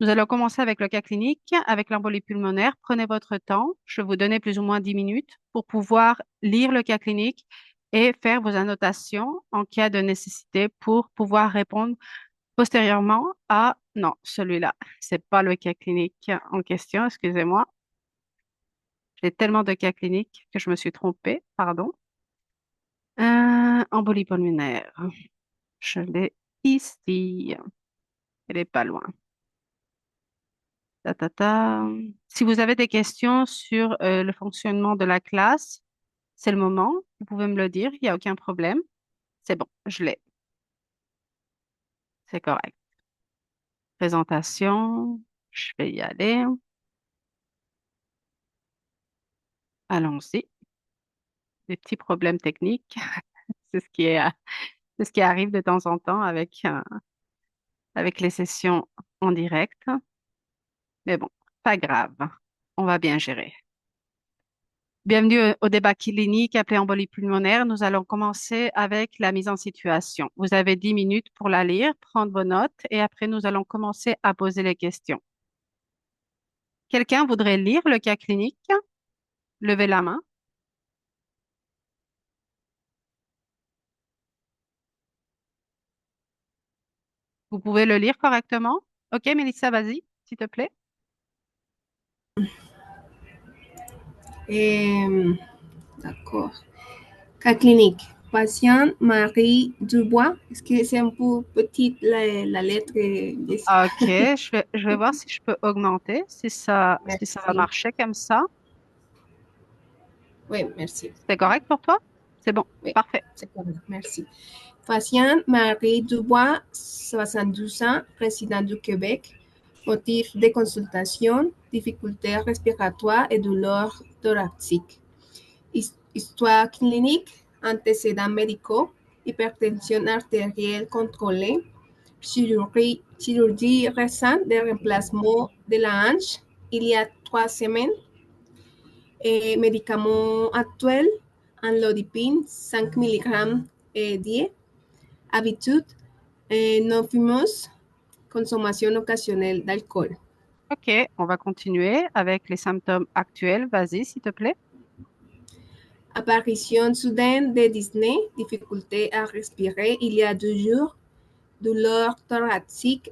Nous allons commencer avec le cas clinique, avec l'embolie pulmonaire. Prenez votre temps. Je vais vous donner plus ou moins 10 minutes pour pouvoir lire le cas clinique et faire vos annotations en cas de nécessité pour pouvoir répondre postérieurement à... Non, celui-là, c'est pas le cas clinique en question, excusez-moi. J'ai tellement de cas cliniques que je me suis trompée, pardon. Embolie pulmonaire. Je l'ai ici. Elle est pas loin. Ta, ta, ta. Si vous avez des questions sur le fonctionnement de la classe, c'est le moment. Vous pouvez me le dire, il n'y a aucun problème. C'est bon, je l'ai. C'est correct. Présentation, je vais y aller. Allons-y. Des petits problèmes techniques, c'est ce qui est, c'est ce qui arrive de temps en temps avec les sessions en direct. Mais bon, pas grave. On va bien gérer. Bienvenue au débat clinique appelé embolie pulmonaire. Nous allons commencer avec la mise en situation. Vous avez 10 minutes pour la lire, prendre vos notes et après nous allons commencer à poser les questions. Quelqu'un voudrait lire le cas clinique? Levez la main. Vous pouvez le lire correctement? OK, Mélissa, vas-y, s'il te plaît. Euh, D'accord. Cas clinique. Patient Marie Dubois. Est-ce que c'est un peu petite la lettre, Jessica? OK, je vais voir si je peux augmenter, si ça va Merci. marcher comme ça. Oui, merci. C'est correct pour toi? C'est bon, Oui, parfait. c'est correct. Merci. Patient Marie Dubois, 72 ans, résident du Québec. Motif de consultation, difficultés respiratoires et douleurs thoraciques. Histoire clinique, antécédents médicaux, hypertension artérielle contrôlée, chirurgie récente de remplacement de la hanche il y a 3 semaines, médicaments actuels, amlodipine 5 mg diet, habitude, non fumeuse, consommation occasionnelle d'alcool. OK, on va continuer avec les symptômes actuels. Vas-y, s'il te plaît. Apparition soudaine de Disney, difficulté à respirer il y a 2 jours, douleur thoracique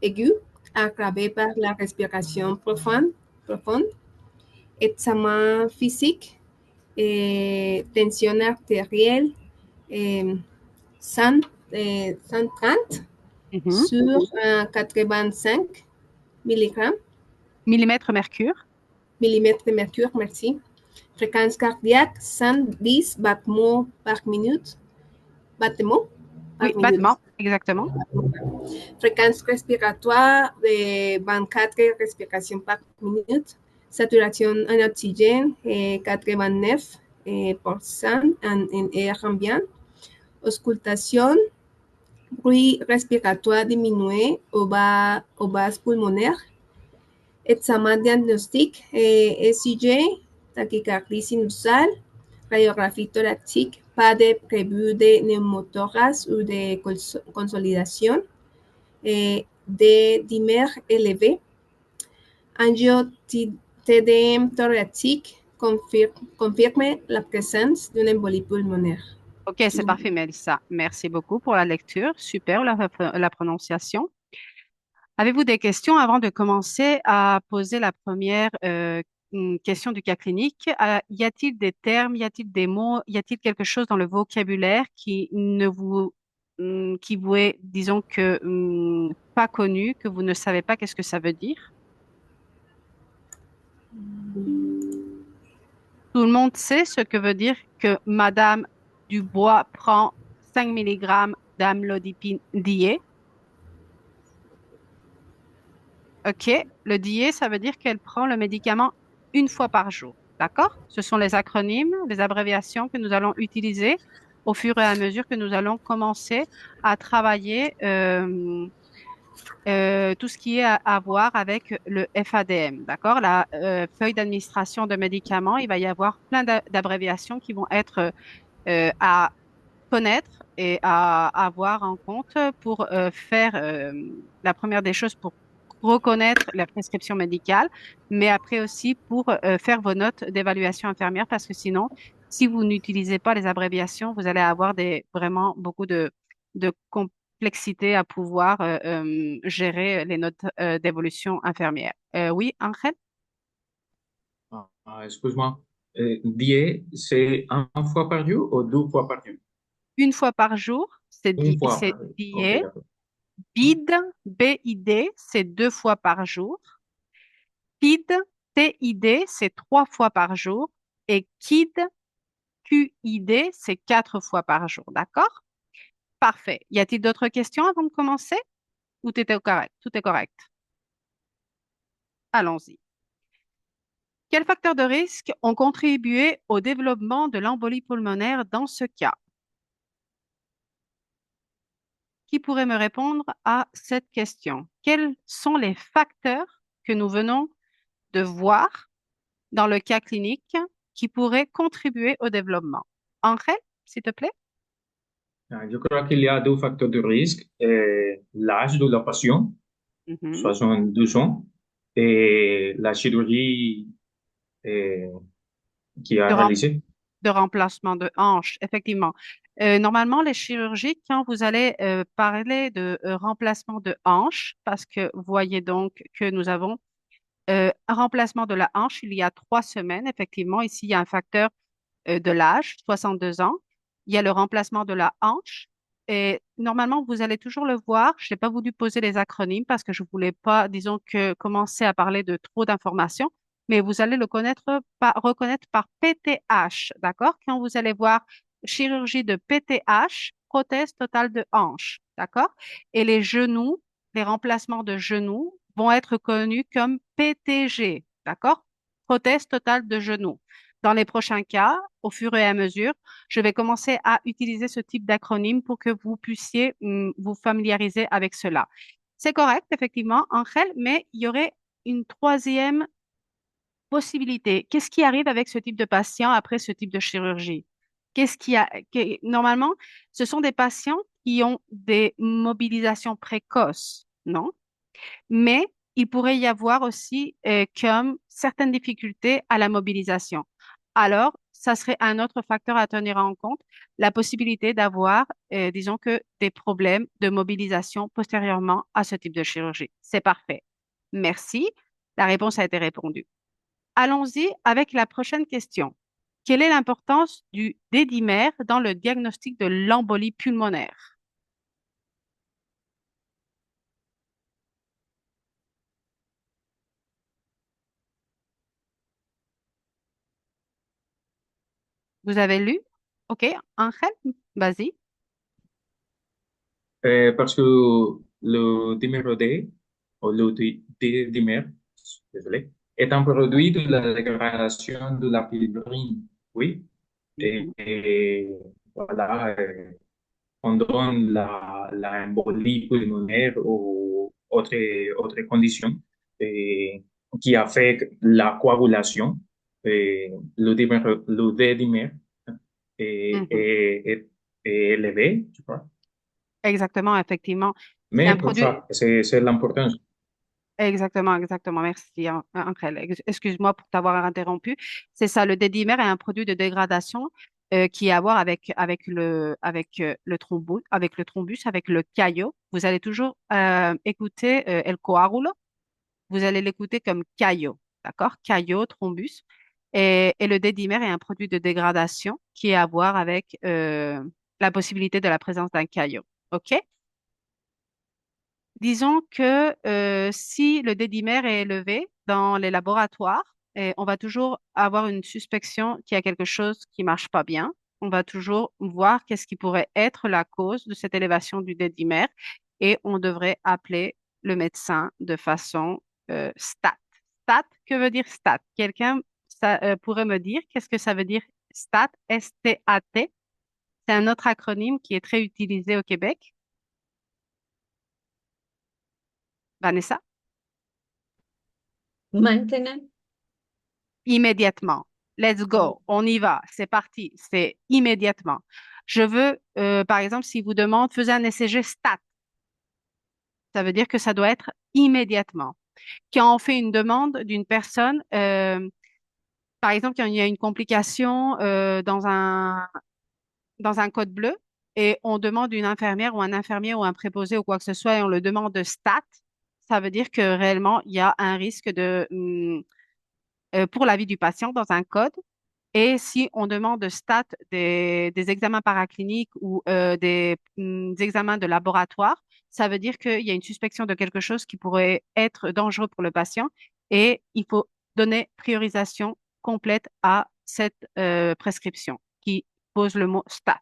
aiguë aggravée par la respiration profonde, examen physique, tension artérielle, 100, 130 Mhm. sur 85 mg, Millimètre mercure. millimètres de mercure, merci. Fréquence cardiaque, 110 battements par minute. Battements Oui, par minute. battement, exactement. Fréquence respiratoire de 24 respirations par minute. Saturation en oxygène, 89% en air ambiant. Auscultation, bruit respiratoire diminué au bas pulmonaire. Examen diagnostique, ECG, tachycardie sinusale, radiographie thoracique, pas de prévu de pneumothorax ou de consolidation, des dimères élevés, angio-TDM thoracique confirme la présence d'une embolie pulmonaire. OK, c'est parfait, Mélissa. Merci beaucoup pour la lecture. Super, la prononciation. Avez-vous des questions avant de commencer à poser la première question du cas clinique? Y a-t-il des termes, y a-t-il des mots, y a-t-il quelque chose dans le vocabulaire qui vous est, disons que, pas connu, que vous ne savez pas qu'est-ce que ça veut dire? Tout le monde sait ce que veut dire que Madame Dubois prend 5 milligrammes d'amlodipine diet. OK. Le diet, ça veut dire qu'elle prend le médicament une fois par jour. D'accord? Ce sont les acronymes, les abréviations que nous allons utiliser au fur et à mesure que nous allons commencer à travailler tout ce qui est à voir avec le FADM. D'accord? La feuille d'administration de médicaments, il va y avoir plein d'abréviations qui vont être à connaître et à avoir en compte pour faire la première des choses pour reconnaître la prescription médicale, mais après aussi pour faire vos notes d'évaluation infirmière, parce que sinon, si vous n'utilisez pas les abréviations, vous allez avoir vraiment beaucoup de complexité à pouvoir gérer les notes d'évolution infirmière. Oui, Angel? Excuse-moi. Die, c'est un fois par jour ou deux fois par jour? Une fois par jour, Une fois c'est par jour. Ok, DIE. d'accord. BID, BID, c'est 2 fois par jour. PID, TID, c'est 3 fois par jour. Et KID, QID, c'est 4 fois par jour. D'accord? Parfait. Y a-t-il d'autres questions avant de commencer? Ou tout est correct? Tout est correct. Allons-y. Quels facteurs de risque ont contribué au développement de l'embolie pulmonaire dans ce cas? Qui pourrait me répondre à cette question? Quels sont les facteurs que nous venons de voir dans le cas clinique qui pourraient contribuer au développement? Angel, s'il te plaît? Je crois qu'il y a deux facteurs de risque. L'âge de la patient, Mhm. 72 ans, et la chirurgie euh, qui a De, rem- réalisé. de remplacement de hanche, effectivement. Normalement, les chirurgies, quand vous allez parler de remplacement de hanche, parce que vous voyez donc que nous avons un remplacement de la hanche il y a 3 semaines, effectivement. Ici, il y a un facteur de l'âge, 62 ans. Il y a le remplacement de la hanche. Et normalement, vous allez toujours le voir. Je n'ai pas voulu poser les acronymes parce que je voulais pas, disons que commencer à parler de trop d'informations, mais vous allez le reconnaître par PTH, d'accord? Quand vous allez voir chirurgie de PTH, prothèse totale de hanche, d'accord? Et les genoux, les remplacements de genoux vont être connus comme PTG, d'accord? Prothèse totale de genoux. Dans les prochains cas, au fur et à mesure, je vais commencer à utiliser ce type d'acronyme pour que vous puissiez vous familiariser avec cela. C'est correct, effectivement, Angel, mais il y aurait une troisième possibilité. Qu'est-ce qui arrive avec ce type de patient après ce type de chirurgie? Normalement, ce sont des patients qui ont des mobilisations précoces, non? Mais il pourrait y avoir aussi comme certaines difficultés à la mobilisation. Alors, ça serait un autre facteur à tenir en compte, la possibilité d'avoir, disons que, des problèmes de mobilisation postérieurement à ce type de chirurgie. C'est parfait. Merci. La réponse a été répondue. Allons-y avec la prochaine question. Quelle est l'importance du dédimère dans le diagnostic de l'embolie pulmonaire? Vous avez lu? OK, Angel, vas-y. Parce que le numéro D, ou le dimère, désolé, est un produit de la dégradation de la fibrine. Oui. Mhm, Et voilà, on donne la embolie pulmonaire ou autre condition eh, qui affecte la coagulation. Le D-dimère mhm. est élevé, je crois. Exactement, effectivement. C'est un Mais pour produit. ça, c'est l'importance. Exactement, exactement. Merci, Angel. Excuse-moi pour t'avoir interrompu. C'est ça, le dédimère est un produit de dégradation qui a à voir avec le thrombus, avec le caillot. Vous allez toujours écouter El coágulo. Vous allez l'écouter comme caillot, d'accord? Caillot, thrombus. Et le dédimère est un produit de dégradation qui a à voir avec la possibilité de la présence d'un caillot. OK? Disons que si le dédimère est élevé dans les laboratoires, on va toujours avoir une suspicion qu'il y a quelque chose qui marche pas bien. On va toujours voir qu'est-ce qui pourrait être la cause de cette élévation du dédimère et on devrait appeler le médecin de façon stat. Stat, que veut dire stat? Quelqu'un pourrait me dire qu'est-ce que ça veut dire stat, S-T-A-T? C'est un autre acronyme qui est très utilisé au Québec. Vanessa? Maintenant, Immédiatement. Let's go. On y va. C'est parti. C'est immédiatement. Je veux, par exemple, s'il vous demande, faisez un ECG stat. Ça veut dire que ça doit être immédiatement. Quand on fait une demande d'une personne, par exemple, quand il y a une complication dans un code bleu et on demande une infirmière ou un infirmier ou un préposé ou quoi que ce soit et on le demande de stat, ça veut dire que réellement, il y a un risque pour la vie du patient dans un code. Et si on demande de stat des examens paracliniques ou des examens de laboratoire, ça veut dire qu'il y a une suspicion de quelque chose qui pourrait être dangereux pour le patient et il faut donner priorisation complète à cette prescription qui pose le mot stat.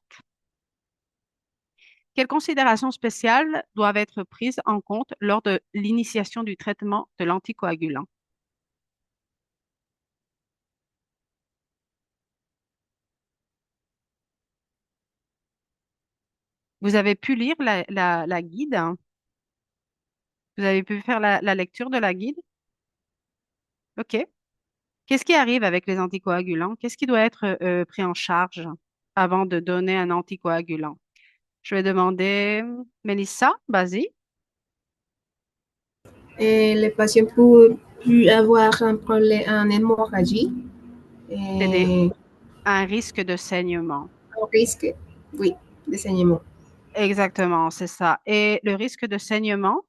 Quelles considérations spéciales doivent être prises en compte lors de l'initiation du traitement de l'anticoagulant? Vous avez pu lire la guide, hein? Vous avez pu faire la lecture de la guide? OK. Qu'est-ce qui arrive avec les anticoagulants? Qu'est-ce qui doit être pris en charge avant de donner un anticoagulant? Je vais demander, Mélissa, vas-y. Et les patients peuvent avoir un problème, en hémorragie C'est et un risque de saignement. un risque, oui, de saignement. Exactement, c'est ça. Et le risque de saignement,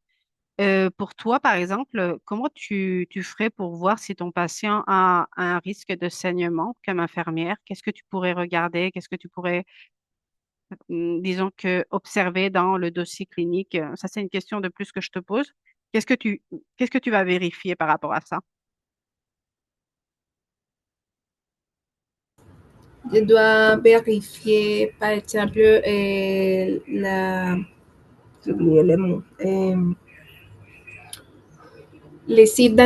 pour toi, par exemple, comment tu ferais pour voir si ton patient a un risque de saignement comme infirmière? Qu'est-ce que tu pourrais regarder? Qu'est-ce que tu pourrais, disons que, observer dans le dossier clinique? Ça, c'est une question de plus que je te pose. Qu'est-ce que tu vas vérifier par rapport à ça? Je dois vérifier, par exemple, j'ai oublié le mot, les sites,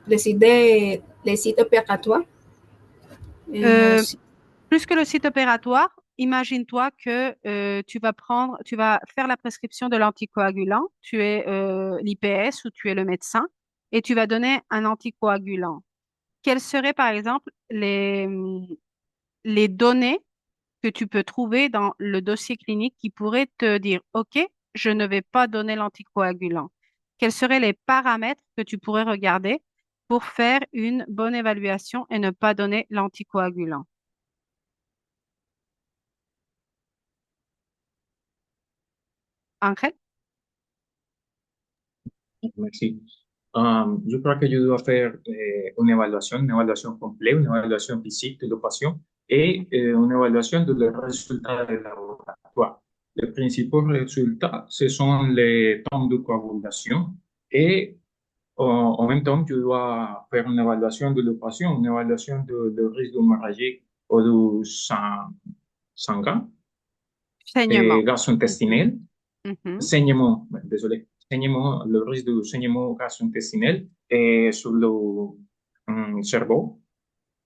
les sites opératoires. Euh, Plus que le site opératoire, imagine-toi que tu vas faire la prescription de l'anticoagulant. Tu es l'IPS ou tu es le médecin et tu vas donner un anticoagulant. Quelles seraient, par exemple, les données que tu peux trouver dans le dossier clinique qui pourraient te dire, OK, je ne vais pas donner l'anticoagulant? Quels seraient les paramètres que tu pourrais regarder pour faire une bonne évaluation et ne pas donner l'anticoagulant? Angel? Merci. Yo creo que yo debo hacer una evaluación completa, una evaluación física de la patient et une évaluation de leurs résultats de laboratoire. Les principaux résultats, ce sont les temps de coagulation et en même temps, tu dois faire une évaluation de la patient, une évaluation de risque d'hémorragie ou de sanguin et Saignement. gastro-intestinal. Mhm. Saignement, désolé, saignement, le risque de saignement gastro-intestinal et sur le cerveau.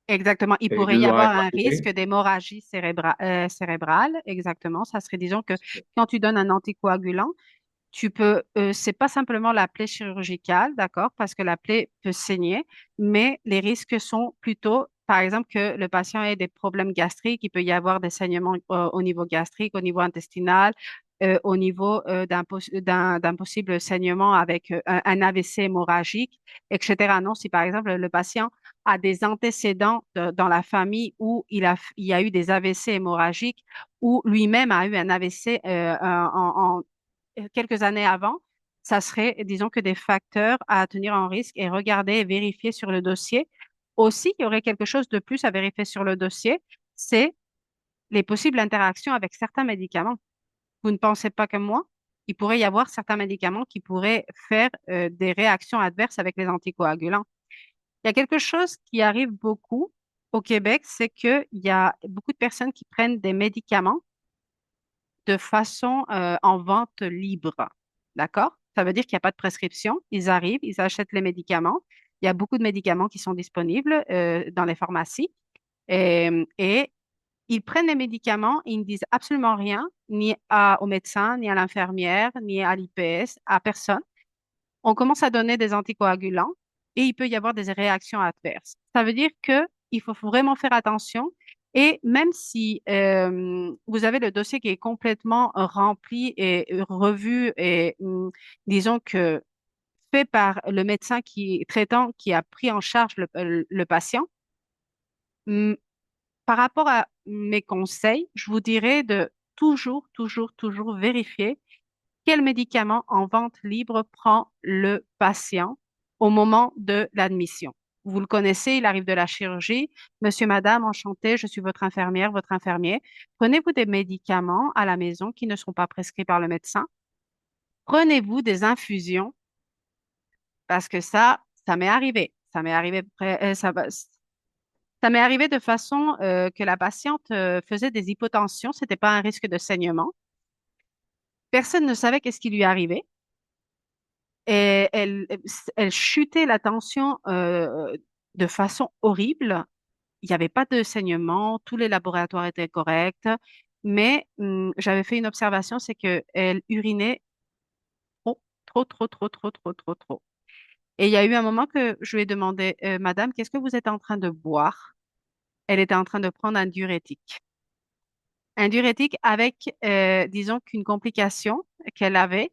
Exactement. Il Et pourrait je y dois avoir un risque évaluer. d'hémorragie cérébrale. Exactement. Ça serait, disons que quand tu donnes un anticoagulant, tu peux, c'est pas simplement la plaie chirurgicale, d'accord, parce que la plaie peut saigner, mais les risques sont plutôt, par exemple, que le patient ait des problèmes gastriques, il peut y avoir des saignements au niveau gastrique, au niveau intestinal, au niveau d'un possible saignement avec un AVC hémorragique, etc. Non, si par exemple le patient a des antécédents dans la famille où il y a eu des AVC hémorragiques, ou lui-même a eu un AVC quelques années avant, ça serait, disons que des facteurs à tenir en risque et regarder et vérifier sur le dossier. Aussi, il y aurait quelque chose de plus à vérifier sur le dossier, c'est les possibles interactions avec certains médicaments. Vous ne pensez pas comme moi? Il pourrait y avoir certains médicaments qui pourraient faire des réactions adverses avec les anticoagulants. Il y a quelque chose qui arrive beaucoup au Québec, c'est qu'il y a beaucoup de personnes qui prennent des médicaments de façon en vente libre. D'accord? Ça veut dire qu'il n'y a pas de prescription. Ils arrivent, ils achètent les médicaments. Il y a beaucoup de médicaments qui sont disponibles dans les pharmacies et ils prennent les médicaments, ils ne disent absolument rien, au médecin, ni à l'infirmière, ni à l'IPS, à personne. On commence à donner des anticoagulants et il peut y avoir des réactions adverses. Ça veut dire que il faut vraiment faire attention Et même si vous avez le dossier qui est complètement rempli et revu et disons que fait par le médecin qui traitant qui a pris en charge le patient, hum, par rapport à mes conseils, je vous dirais de toujours vérifier quel médicament en vente libre prend le patient au moment de l'admission. Vous le connaissez, il arrive de la chirurgie. Monsieur, madame, enchanté, je suis votre infirmière, votre infirmier. Prenez-vous des médicaments à la maison qui ne sont pas prescrits par le médecin. Prenez-vous des infusions parce que ça m'est arrivé. Ça m'est arrivé de façon que la patiente faisait des hypotensions. C'était pas un risque de saignement. Personne ne savait qu'est-ce qui lui arrivait. Et elle chutait la tension de façon horrible. Il n'y avait pas de saignement, tous les laboratoires étaient corrects, mais j'avais fait une observation, c'est qu'elle urinait trop. Et il y a eu un moment que je lui ai demandé, Madame, qu'est-ce que vous êtes en train de boire? Elle était en train de prendre un diurétique. Un diurétique avec, disons qu'une complication qu'elle avait.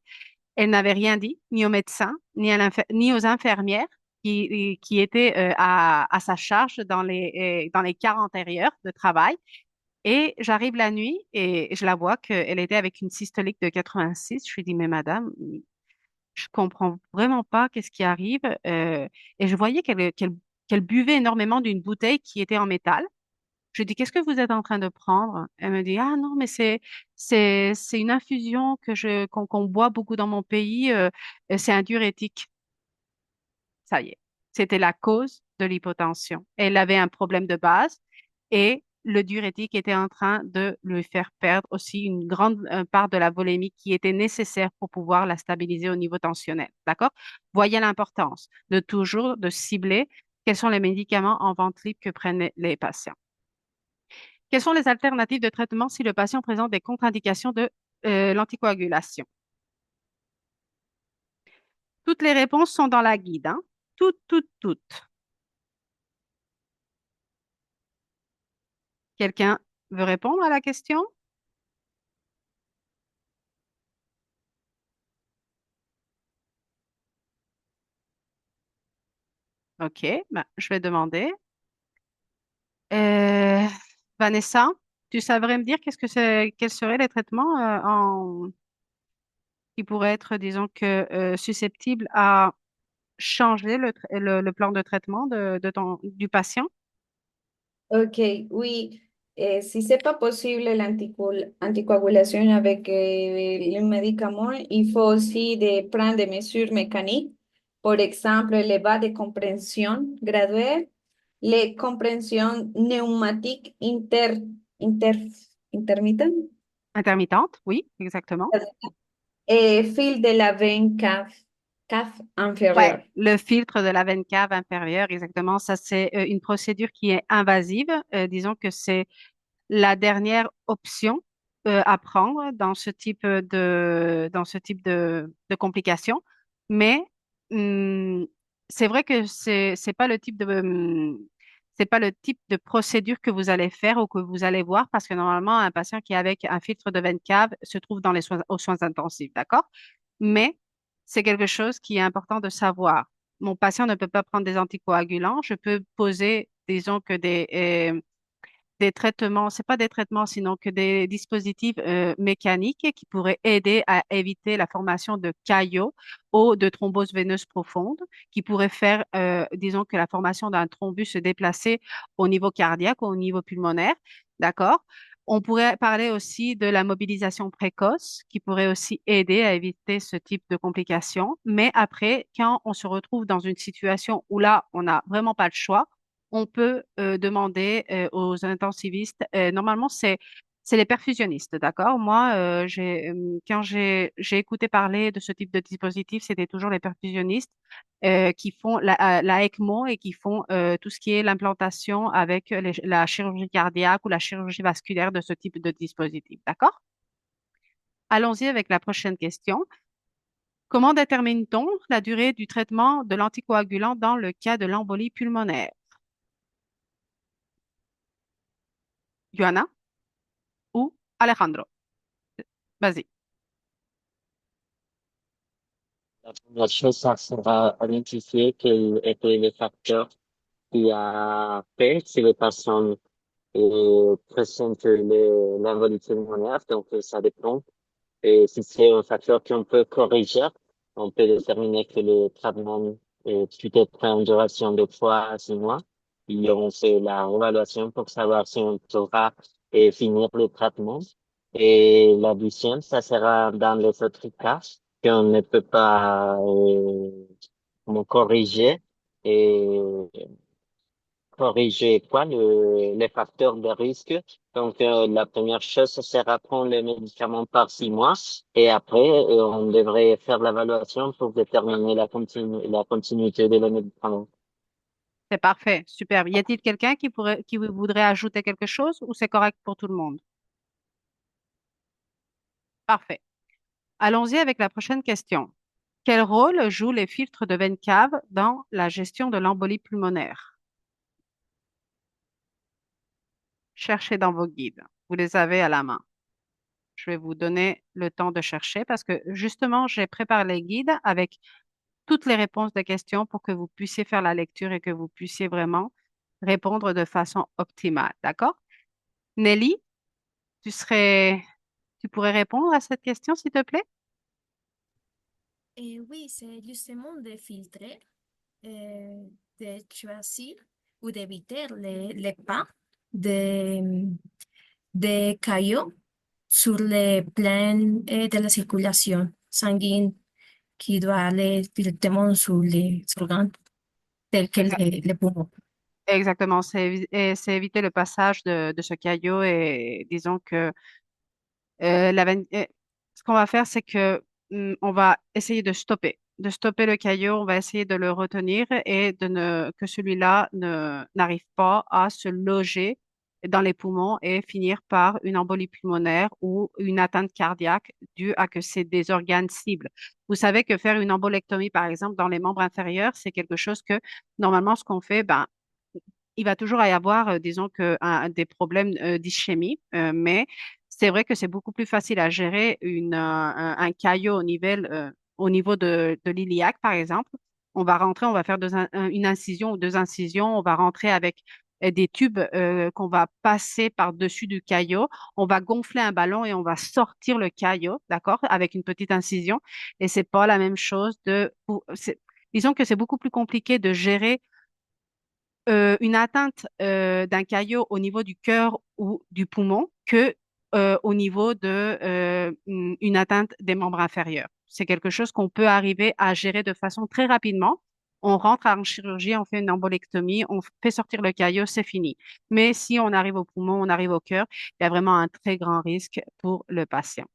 Elle n'avait rien dit, ni au médecin, ni aux infirmières qui étaient à sa charge dans les quarts antérieurs de travail. Et j'arrive la nuit et je la vois qu'elle était avec une systolique de 86. Je lui dis, mais madame, je comprends vraiment pas qu'est-ce qui arrive. Et je voyais qu'elle buvait énormément d'une bouteille qui était en métal. Je lui dis, qu'est-ce que vous êtes en train de prendre? Elle me dit, ah non, mais c'est une infusion qu'on boit beaucoup dans mon pays. C'est un diurétique. Ça y est. C'était la cause de l'hypotension. Elle avait un problème de base et le diurétique était en train de lui faire perdre aussi une grande part de la volémie qui était nécessaire pour pouvoir la stabiliser au niveau tensionnel. D'accord? Voyez l'importance de toujours de cibler quels sont les médicaments en vente libre que prennent les patients. Quelles sont les alternatives de traitement si le patient présente des contre-indications de l'anticoagulation? Toutes les réponses sont dans la guide, hein? Toutes. Quelqu'un veut répondre à la question? OK, ben, je vais demander. Euh, Vanessa, tu savrais me dire quels seraient les traitements qui pourraient être, disons que, susceptibles à changer le plan de traitement du patient? Ok, oui, si c'est pas possible l'anticoagulation avec le médicament, il faut aussi de prendre des mesures mécaniques. Par exemple, le bas de compréhension graduelle, les compréhensions pneumatiques inter, intermittentes Intermittente, oui, exactement. et fil de la veine cave Ouais, inférieure. le filtre de la veine cave inférieure, exactement. Ça, c'est une procédure qui est invasive. Disons que c'est la dernière option à prendre dans ce type de complications. Mais hum, c'est vrai que c'est pas le type c'est pas le type de procédure que vous allez faire ou que vous allez voir parce que normalement, un patient qui est avec un filtre de veine cave se trouve dans les soins, aux soins intensifs, d'accord? Mais c'est quelque chose qui est important de savoir. Mon patient ne peut pas prendre des anticoagulants. Je peux poser, disons que des traitements, c'est pas des traitements, sinon que des dispositifs mécaniques qui pourraient aider à éviter la formation de caillots ou de thrombose veineuse profonde, qui pourraient faire, disons que la formation d'un thrombus se déplacer au niveau cardiaque ou au niveau pulmonaire, d'accord? On pourrait parler aussi de la mobilisation précoce, qui pourrait aussi aider à éviter ce type de complications. Mais après, quand on se retrouve dans une situation où là, on n'a vraiment pas le choix, on peut demander aux intensivistes. Normalement, c'est les perfusionnistes, d'accord? Moi, quand j'ai écouté parler de ce type de dispositif, c'était toujours les perfusionnistes qui font la ECMO et qui font tout ce qui est l'implantation avec la chirurgie cardiaque ou la chirurgie vasculaire de ce type de dispositif, d'accord? Allons-y avec la prochaine question. Comment détermine-t-on la durée du traitement de l'anticoagulant dans le cas de l'embolie pulmonaire? Johanna ou Alejandro? Vas-y. La première chose, ça sera identifier quels étaient les facteurs qui a fait si les personnes pressentent l'involution pulmonaire. Donc, ça dépend. Et si c'est un facteur qu'on peut corriger, on peut déterminer que le traitement est peut-être en duration de 3 à 6 mois. Et on fait la réévaluation pour savoir si on pourra finir le traitement. Et la deuxième, ça sera dans les autres cas qu'on ne peut pas comment corriger et corriger quoi les facteurs de risque. Donc la première chose ce sera prendre les médicaments par 6 mois et après on devrait faire l'évaluation pour déterminer la continuité de les médicaments. C'est parfait. Super. Y a-t-il quelqu'un qui voudrait ajouter quelque chose ou c'est correct pour tout le monde? Parfait. Allons-y avec la prochaine question. Quel rôle jouent les filtres de veine cave dans la gestion de l'embolie pulmonaire? Cherchez dans vos guides. Vous les avez à la main. Je vais vous donner le temps de chercher parce que justement, j'ai préparé les guides avec toutes les réponses des questions pour que vous puissiez faire la lecture et que vous puissiez vraiment répondre de façon optimale. D'accord? Nelly, tu serais, tu pourrais répondre à cette question, s'il te plaît? Oui, c'est justement de filtrer, euh, de choisir ou d'éviter les pas de, de caillots sur les plans de la circulation sanguine qui doit aller directement sur les organes tels que Exa- les poumons. Exactement. C'est éviter le passage de ce caillot et disons que ce qu'on va faire, c'est que on va essayer de stopper le caillot, on va essayer de le retenir et que celui-là n'arrive pas à se loger dans les poumons et finir par une embolie pulmonaire ou une atteinte cardiaque due à que c'est des organes cibles. Vous savez que faire une embolectomie, par exemple, dans les membres inférieurs, c'est quelque chose que normalement, ce qu'on fait, ben, il va toujours y avoir, disons que des problèmes d'ischémie, mais c'est vrai que c'est beaucoup plus facile à gérer un caillot au niveau de l'iliaque, par exemple. On va rentrer, on va faire une incision ou deux incisions, on va rentrer avec des tubes qu'on va passer par-dessus du caillot. On va gonfler un ballon et on va sortir le caillot, d'accord, avec une petite incision. Et c'est pas la même chose disons que c'est beaucoup plus compliqué de gérer une atteinte d'un caillot au niveau du cœur ou du poumon que au niveau une atteinte des membres inférieurs. C'est quelque chose qu'on peut arriver à gérer de façon très rapidement. On rentre en chirurgie, on fait une embolectomie, on fait sortir le caillot, c'est fini. Mais si on arrive au poumon, on arrive au cœur, il y a vraiment un très grand risque pour le patient.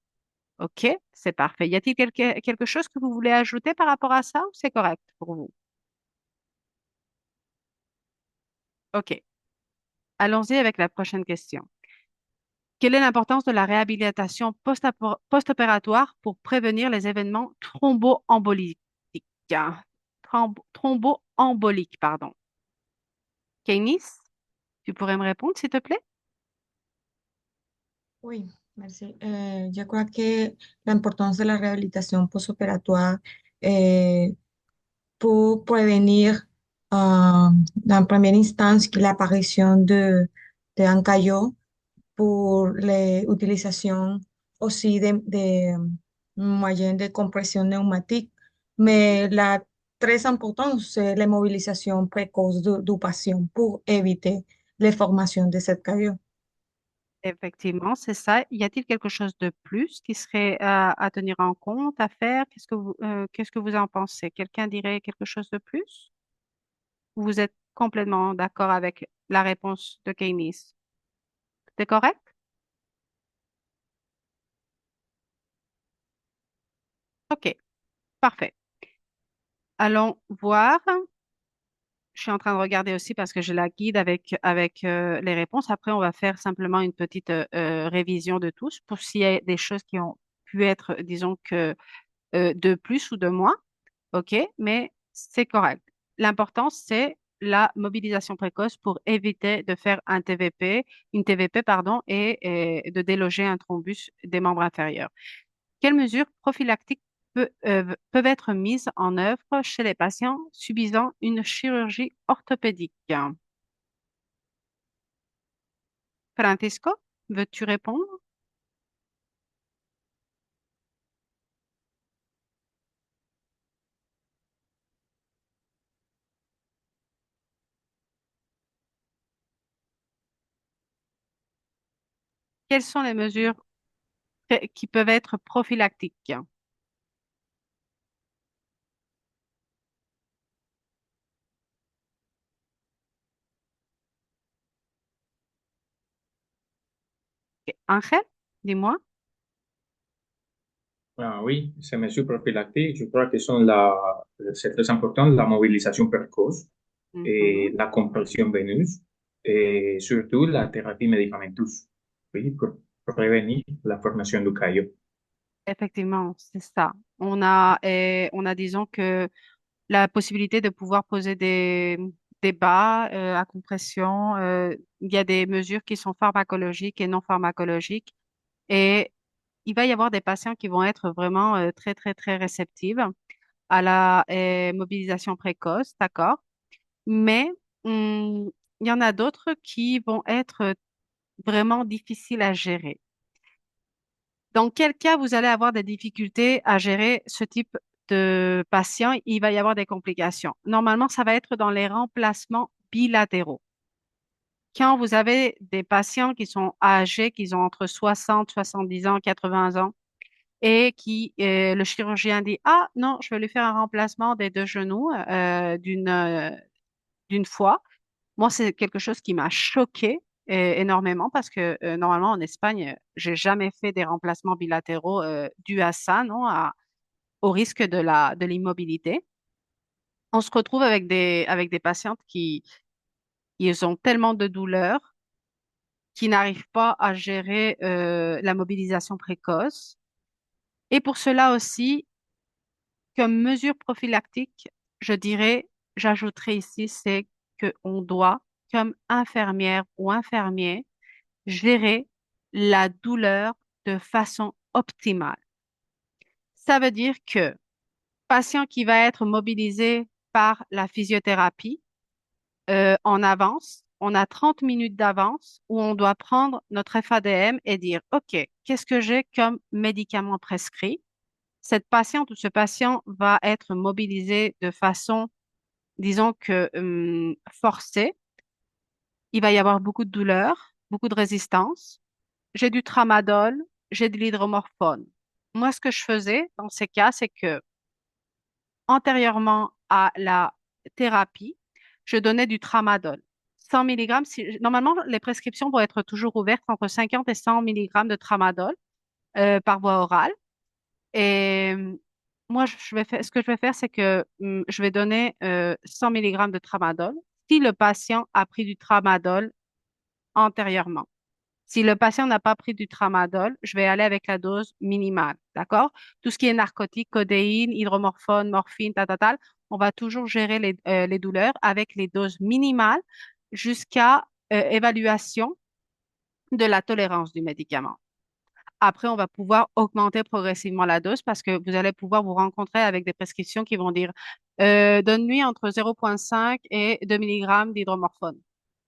OK, c'est parfait. Y a-t-il quelque chose que vous voulez ajouter par rapport à ça ou c'est correct pour vous? OK. Allons-y avec la prochaine question. Quelle est l'importance de la réhabilitation post-opératoire pour prévenir les événements thromboemboliques? Thromboemboliques, pardon. Keynis, tu pourrais me répondre, s'il te plaît? Oui, merci. Yo creo que la importancia de la rehabilitación postoperatoire pour prévenir en première instance l'apparition d'un caillot pour l'utilisation aussi de moyens de compresión pneumatique. Mais la très importante, c'est la mobilisation précoce du patient pour éviter la formation de cette caillot. Effectivement, c'est ça. Y a-t-il quelque chose de plus qui serait à tenir en compte, à faire? Qu'est-ce que vous en pensez? Quelqu'un dirait quelque chose de plus? Ou vous êtes complètement d'accord avec la réponse de Keynis? C'est correct? OK, parfait. Allons voir. Je suis en train de regarder aussi parce que je la guide avec les réponses. Après, on va faire simplement une petite révision de tous pour s'il y a des choses qui ont pu être, disons que de plus ou de moins. OK, mais c'est correct. L'important, c'est la mobilisation précoce pour éviter de faire une TVP, pardon, et de déloger un thrombus des membres inférieurs. Quelles mesures prophylactiques peuvent être mises en œuvre chez les patients subissant une chirurgie orthopédique? Francisco, veux-tu répondre? Quelles sont les mesures qui peuvent être prophylactiques? Angel, dis-moi. Ah oui, ces mesures prophylactiques, je crois que c'est très important, la mobilisation précoce et Mhm. la compression veineuse et surtout la thérapie médicamenteuse, oui, pour prévenir la formation du caillot. Effectivement, c'est ça. On a, disons que la possibilité de pouvoir poser des bas à compression. Il y a des mesures qui sont pharmacologiques et non pharmacologiques. Et il va y avoir des patients qui vont être vraiment très, très, très réceptives à la mobilisation précoce, d'accord? Mais il y en a d'autres qui vont être vraiment difficiles à gérer. Dans quel cas vous allez avoir des difficultés à gérer ce type de patient? Il va y avoir des complications. Normalement, ça va être dans les remplacements bilatéraux. Quand vous avez des patients qui sont âgés, qui ont entre 60, 70 ans, 80 ans, et le chirurgien dit, ah non, je vais lui faire un remplacement des deux genoux d'une fois. Moi, c'est quelque chose qui m'a choqué énormément parce que normalement en Espagne, j'ai jamais fait des remplacements bilatéraux dus à ça, non, au risque de l'immobilité. On se retrouve avec des patientes qui ils ont tellement de douleurs qui n'arrivent pas à gérer la mobilisation précoce. Et pour cela aussi, comme mesure prophylactique, je dirais, j'ajouterais ici, c'est qu'on doit, comme infirmière ou infirmier, gérer la douleur de façon optimale. Ça veut dire que patient qui va être mobilisé par la physiothérapie en avance, on a 30 minutes d'avance où on doit prendre notre FADM et dire, OK, qu'est-ce que j'ai comme médicament prescrit? Cette patiente ou ce patient va être mobilisé de façon, disons que forcée. Il va y avoir beaucoup de douleur, beaucoup de résistance. J'ai du tramadol, j'ai de l'hydromorphone. Moi, ce que je faisais dans ces cas, c'est que antérieurement à la thérapie, je donnais du tramadol. 100 mg, normalement, les prescriptions vont être toujours ouvertes entre 50 et 100 mg de tramadol par voie orale. Et moi, ce que je vais faire, c'est que je vais donner 100 mg de tramadol si le patient a pris du tramadol antérieurement. Si le patient n'a pas pris du tramadol, je vais aller avec la dose minimale, d'accord? Tout ce qui est narcotique, codéine, hydromorphone, morphine, tatatal, on va toujours gérer les douleurs avec les doses minimales jusqu'à évaluation de la tolérance du médicament. Après, on va pouvoir augmenter progressivement la dose parce que vous allez pouvoir vous rencontrer avec des prescriptions qui vont dire donne-lui entre 0,5 et 2 mg d'hydromorphone.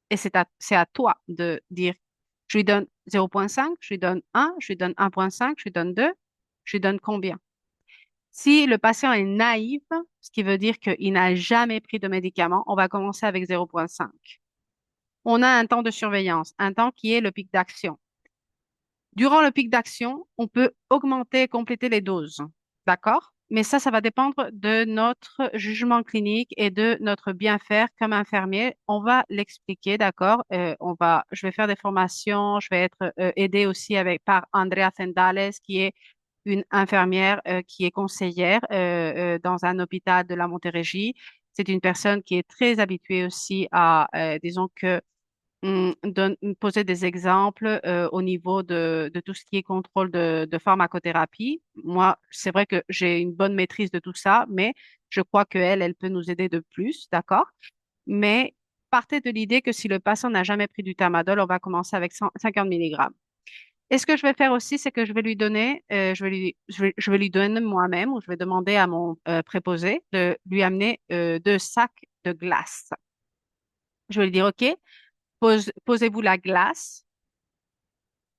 Et c'est à toi de dire, je lui donne 0,5, je lui donne 1, je lui donne 1,5, je lui donne 2, je lui donne combien? Si le patient est naïf, ce qui veut dire qu'il n'a jamais pris de médicament, on va commencer avec 0,5. On a un temps de surveillance, un temps qui est le pic d'action. Durant le pic d'action, on peut augmenter et compléter les doses. D'accord? Mais ça va dépendre de notre jugement clinique et de notre bien-faire comme infirmier. On va l'expliquer, d'accord? Je vais faire des formations, je vais être aidée aussi par Andrea Fendales, qui est une infirmière qui est conseillère dans un hôpital de la Montérégie. C'est une personne qui est très habituée aussi à, disons que poser des exemples au niveau de tout ce qui est contrôle de pharmacothérapie. Moi, c'est vrai que j'ai une bonne maîtrise de tout ça, mais je crois qu'elle, elle peut nous aider de plus, d'accord? mais partez de l'idée que si le patient n'a jamais pris du tramadol, on va commencer avec 50 milligrammes. Et ce que je vais faire aussi, c'est que je vais lui donner, je vais lui donner moi-même, ou je vais demander à mon préposé de lui amener 2 sacs de glace. Je vais lui dire, OK, posez-vous la glace,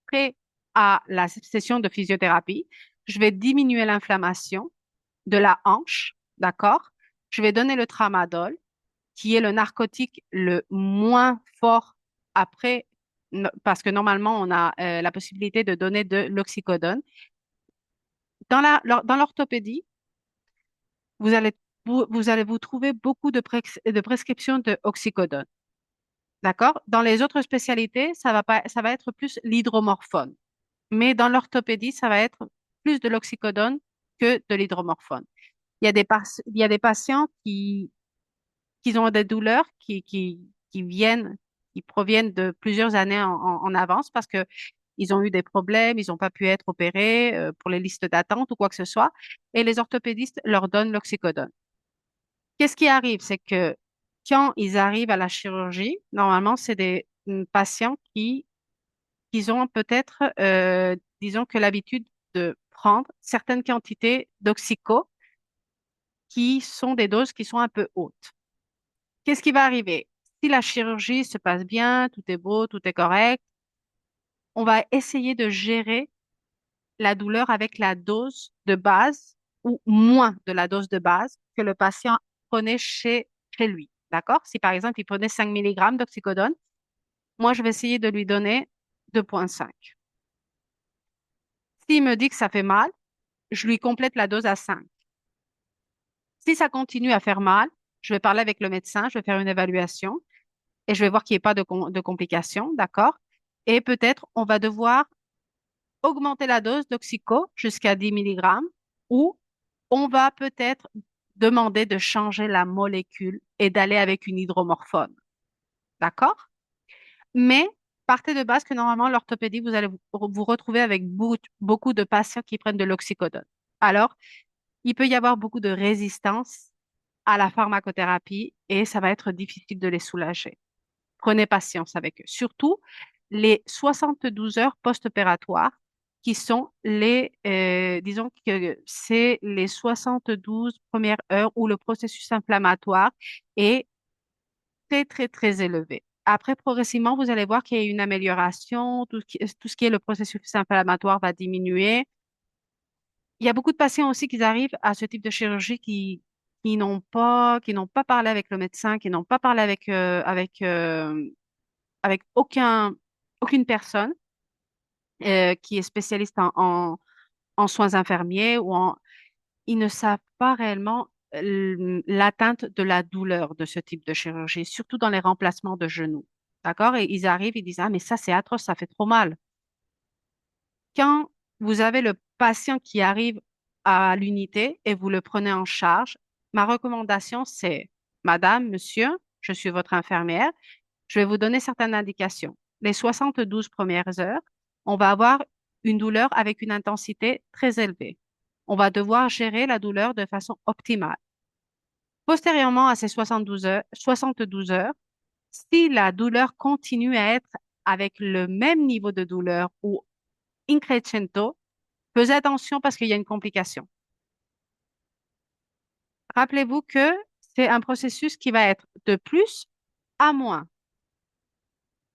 prêt à la session de physiothérapie. Je vais diminuer l'inflammation de la hanche, d'accord? Je vais donner le tramadol, qui est le narcotique le moins fort après, parce que normalement, on a la possibilité de donner de l'oxycodone. Dans l'orthopédie, vous allez vous allez vous trouver beaucoup de prescriptions de oxycodone. D'accord? Dans les autres spécialités, ça va pas, ça va être plus l'hydromorphone. Mais dans l'orthopédie, ça va être plus de l'oxycodone que de l'hydromorphone. Il y a des patients qui ont des douleurs qui proviennent de plusieurs années en avance parce que ils ont eu des problèmes, ils n'ont pas pu être opérés pour les listes d'attente ou quoi que ce soit, et les orthopédistes leur donnent l'oxycodone. Qu'est-ce qui arrive? C'est que quand ils arrivent à la chirurgie, normalement, c'est des patients qui ont peut-être, disons que l'habitude de prendre certaines quantités d'oxyco qui sont des doses qui sont un peu hautes. Qu'est-ce qui va arriver? Si la chirurgie se passe bien, tout est beau, tout est correct, on va essayer de gérer la douleur avec la dose de base ou moins de la dose de base que le patient prenait chez lui. D'accord? Si par exemple il prenait 5 milligrammes d'oxycodone, moi je vais essayer de lui donner 2,5. S'il me dit que ça fait mal, je lui complète la dose à 5. Si ça continue à faire mal, je vais parler avec le médecin, je vais faire une évaluation et je vais voir qu'il n'y ait pas de complications, d'accord? Et peut-être on va devoir augmenter la dose d'oxyco jusqu'à 10 milligrammes ou on va peut-être demander de changer la molécule et d'aller avec une hydromorphone, d'accord? Mais partez de base que normalement, l'orthopédie, vous allez vous retrouver avec beaucoup de patients qui prennent de l'oxycodone. Alors, il peut y avoir beaucoup de résistance à la pharmacothérapie et ça va être difficile de les soulager. Prenez patience avec eux. Surtout les 72 heures post-opératoires qui sont disons que c'est les 72 premières heures où le processus inflammatoire est très, très, très élevé. Après, progressivement, vous allez voir qu'il y a une amélioration, tout ce qui est le processus inflammatoire va diminuer. Il y a beaucoup de patients aussi qui arrivent à ce type de chirurgie qui n'ont pas parlé avec le médecin, qui n'ont pas parlé avec aucune personne qui est spécialiste en soins infirmiers ils ne savent pas réellement l'atteinte de la douleur de ce type de chirurgie, surtout dans les remplacements de genoux. D'accord? Et ils arrivent, ils disent, ah, mais ça, c'est atroce, ça fait trop mal. Quand vous avez le patient qui arrive à l'unité et vous le prenez en charge, ma recommandation, c'est, Madame, Monsieur, je suis votre infirmière, je vais vous donner certaines indications. Les 72 premières heures, on va avoir une douleur avec une intensité très élevée. On va devoir gérer la douleur de façon optimale. Postérieurement à ces 72 heures, si la douleur continue à être avec le même niveau de douleur ou increscendo, faites attention parce qu'il y a une complication. Rappelez-vous que c'est un processus qui va être de plus à moins.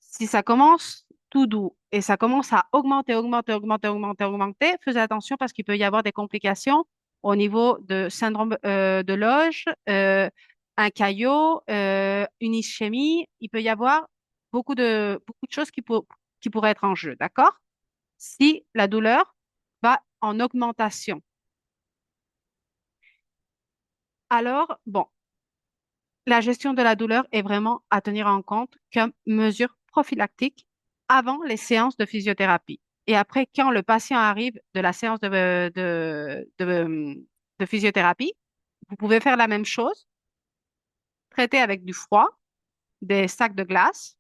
Si ça commence tout doux et ça commence à augmenter, faites attention parce qu'il peut y avoir des complications au niveau de syndrome de Loge, un caillot, une ischémie. Il peut y avoir beaucoup de choses qui pourraient être en jeu, d'accord? Si la douleur va en augmentation. Alors, bon, la gestion de la douleur est vraiment à tenir en compte comme mesure prophylactique avant les séances de physiothérapie. Et après, quand le patient arrive de la séance de physiothérapie, vous pouvez faire la même chose, traiter avec du froid, des sacs de glace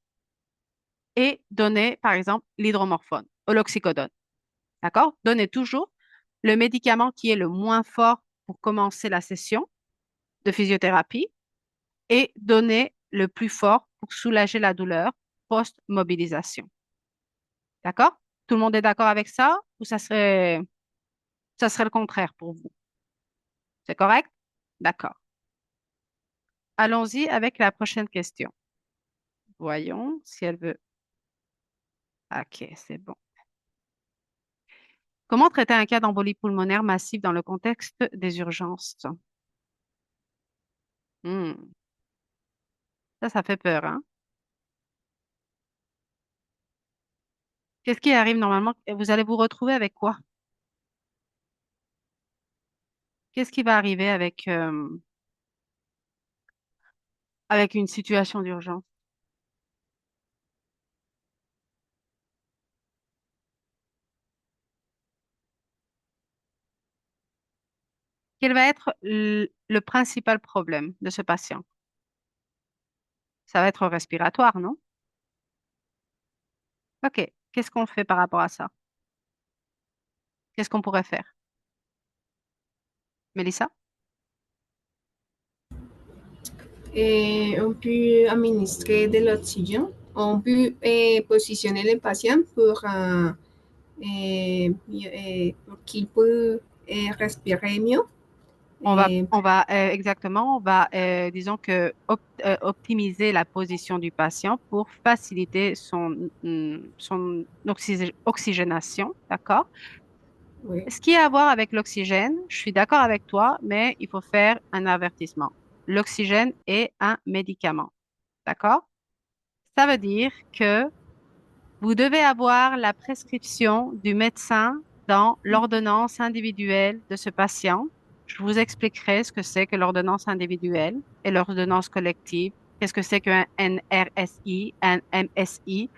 et donner, par exemple, l'hydromorphone ou l'oxycodone. D'accord? Donnez toujours le médicament qui est le moins fort pour commencer la session de physiothérapie et donner le plus fort pour soulager la douleur post-mobilisation. D'accord? Tout le monde est d'accord avec ça ou ça serait le contraire pour vous? C'est correct? D'accord. Allons-y avec la prochaine question. Voyons si elle veut. OK, c'est bon. Comment traiter un cas d'embolie pulmonaire massive dans le contexte des urgences? Hmm, ça fait peur, hein? Qu'est-ce qui arrive normalement? Vous allez vous retrouver avec quoi? Qu'est-ce qui va arriver avec une situation d'urgence? Quel va être le principal problème de ce patient? Ça va être respiratoire, non? OK. Qu'est-ce qu'on fait par rapport à ça? Qu'est-ce qu'on pourrait faire? Mélissa? Et on peut administrer de l'oxygène. On peut positionner le patient pour qu'il puisse respirer mieux. Et, Exactement, on va, disons que, optimiser la position du patient pour faciliter son oxygénation, d'accord? oui. Ce qui a à voir avec l'oxygène, je suis d'accord avec toi, mais il faut faire un avertissement. L'oxygène est un médicament, d'accord? Ça veut dire que vous devez avoir la prescription du médecin dans l'ordonnance individuelle de ce patient. Je vous expliquerai ce que c'est que l'ordonnance individuelle et l'ordonnance collective. Qu'est-ce que c'est qu'un NRSI, un MSI?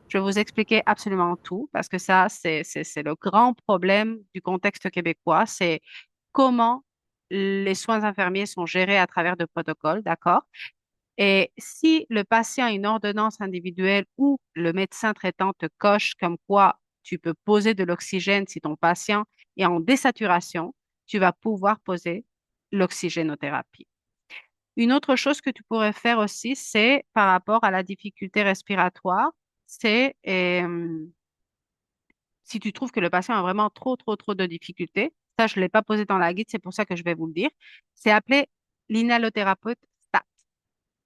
Je vais vous expliquer absolument tout parce que ça, c'est le grand problème du contexte québécois. C'est comment les soins infirmiers sont gérés à travers de protocoles, d'accord? Et si le patient a une ordonnance individuelle ou le médecin traitant te coche comme quoi tu peux poser de l'oxygène si ton patient est en désaturation, tu vas pouvoir poser l'oxygénothérapie. Une autre chose que tu pourrais faire aussi, c'est par rapport à la difficulté respiratoire, c'est si tu trouves que le patient a vraiment trop de difficultés, ça, je ne l'ai pas posé dans la guide, c'est pour ça que je vais vous le dire, c'est appeler l'inhalothérapeute STAT.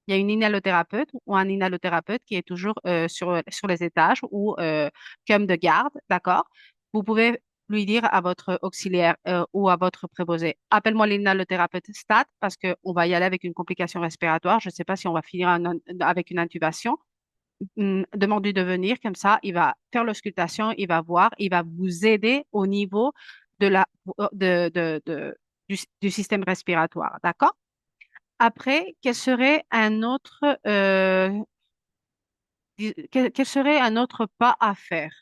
Il y a une inhalothérapeute ou un inhalothérapeute qui est toujours sur les étages ou comme de garde, d'accord? Vous pouvez lui dire à votre auxiliaire ou à votre préposé, appelle-moi l'inhalothérapeute STAT parce qu'on va y aller avec une complication respiratoire. Je ne sais pas si on va finir avec une intubation. Demande-lui de venir, comme ça, il va faire l'auscultation, il va voir, il va vous aider au niveau de du système respiratoire, d'accord? Après, quel serait un autre pas à faire?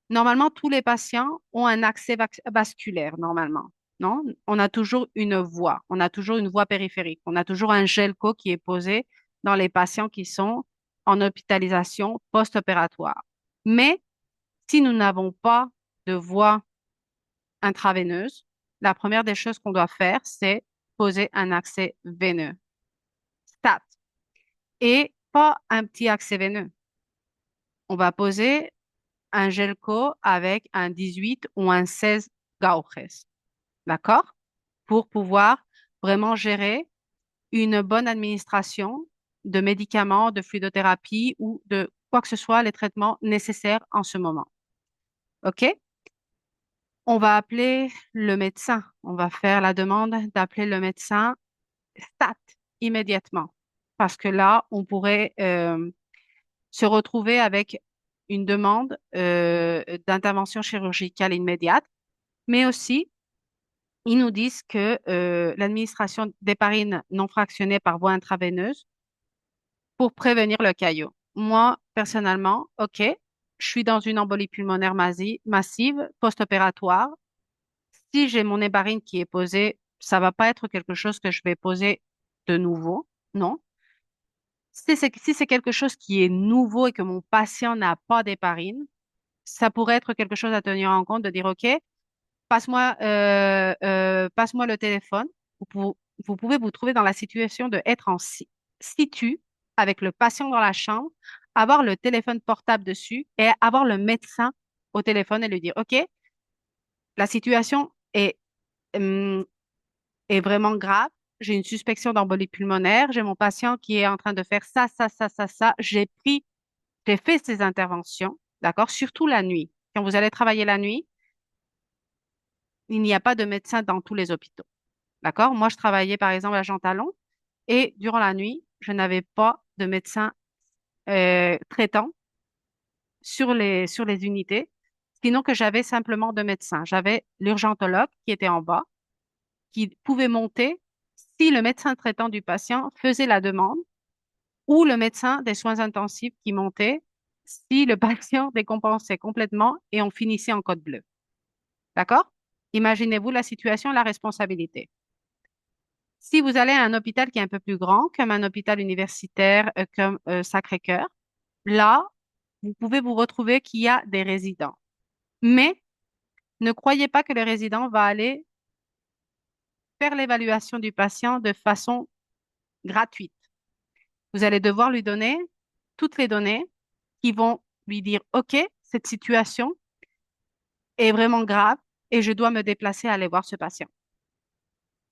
Normalement, tous les patients ont un accès vasculaire, normalement. Non? On a toujours une voie périphérique, on a toujours un gelco qui est posé dans les patients qui sont en hospitalisation post-opératoire. Mais si nous n'avons pas de voie intraveineuse, la première des choses qu'on doit faire, c'est poser un accès veineux. STAT. Et pas un petit accès veineux. On va poser un gelco avec un 18 ou un 16 Gauches, d'accord? Pour pouvoir vraiment gérer une bonne administration de médicaments, de fluidothérapie ou de quoi que ce soit, les traitements nécessaires en ce moment. OK? On va appeler le médecin. On va faire la demande d'appeler le médecin STAT immédiatement. Parce que là, on pourrait se retrouver avec une demande d'intervention chirurgicale immédiate, mais aussi, ils nous disent que l'administration d'héparine non fractionnée par voie intraveineuse pour prévenir le caillot. Moi, personnellement, OK, je suis dans une embolie pulmonaire massive, post-opératoire. Si j'ai mon héparine qui est posée, ça va pas être quelque chose que je vais poser de nouveau, non. Si c'est quelque chose qui est nouveau et que mon patient n'a pas d'héparine, ça pourrait être quelque chose à tenir en compte, de dire, OK, passe-moi le téléphone. Vous, vous pouvez vous trouver dans la situation de être situe avec le patient dans la chambre, avoir le téléphone portable dessus et avoir le médecin au téléphone et lui dire, OK, la situation hum, est vraiment grave. J'ai une suspicion d'embolie pulmonaire. J'ai mon patient qui est en train de faire ça, ça, ça, ça, ça. J'ai fait ces interventions, d'accord? Surtout la nuit. Quand vous allez travailler la nuit, il n'y a pas de médecin dans tous les hôpitaux, d'accord? Moi, je travaillais par exemple à Jean Talon et durant la nuit, je n'avais pas de médecin traitant sur les unités, sinon que j'avais simplement deux médecins. J'avais l'urgentologue qui était en bas, qui pouvait monter si le médecin traitant du patient faisait la demande ou le médecin des soins intensifs qui montait si le patient décompensait complètement et on finissait en code bleu. D'accord? Imaginez-vous la situation, la responsabilité. Si vous allez à un hôpital qui est un peu plus grand, comme un hôpital universitaire, comme Sacré-Cœur, là, vous pouvez vous retrouver qu'il y a des résidents. Mais ne croyez pas que le résident va aller faire l'évaluation du patient de façon gratuite. Vous allez devoir lui donner toutes les données qui vont lui dire, OK, cette situation est vraiment grave et je dois me déplacer à aller voir ce patient.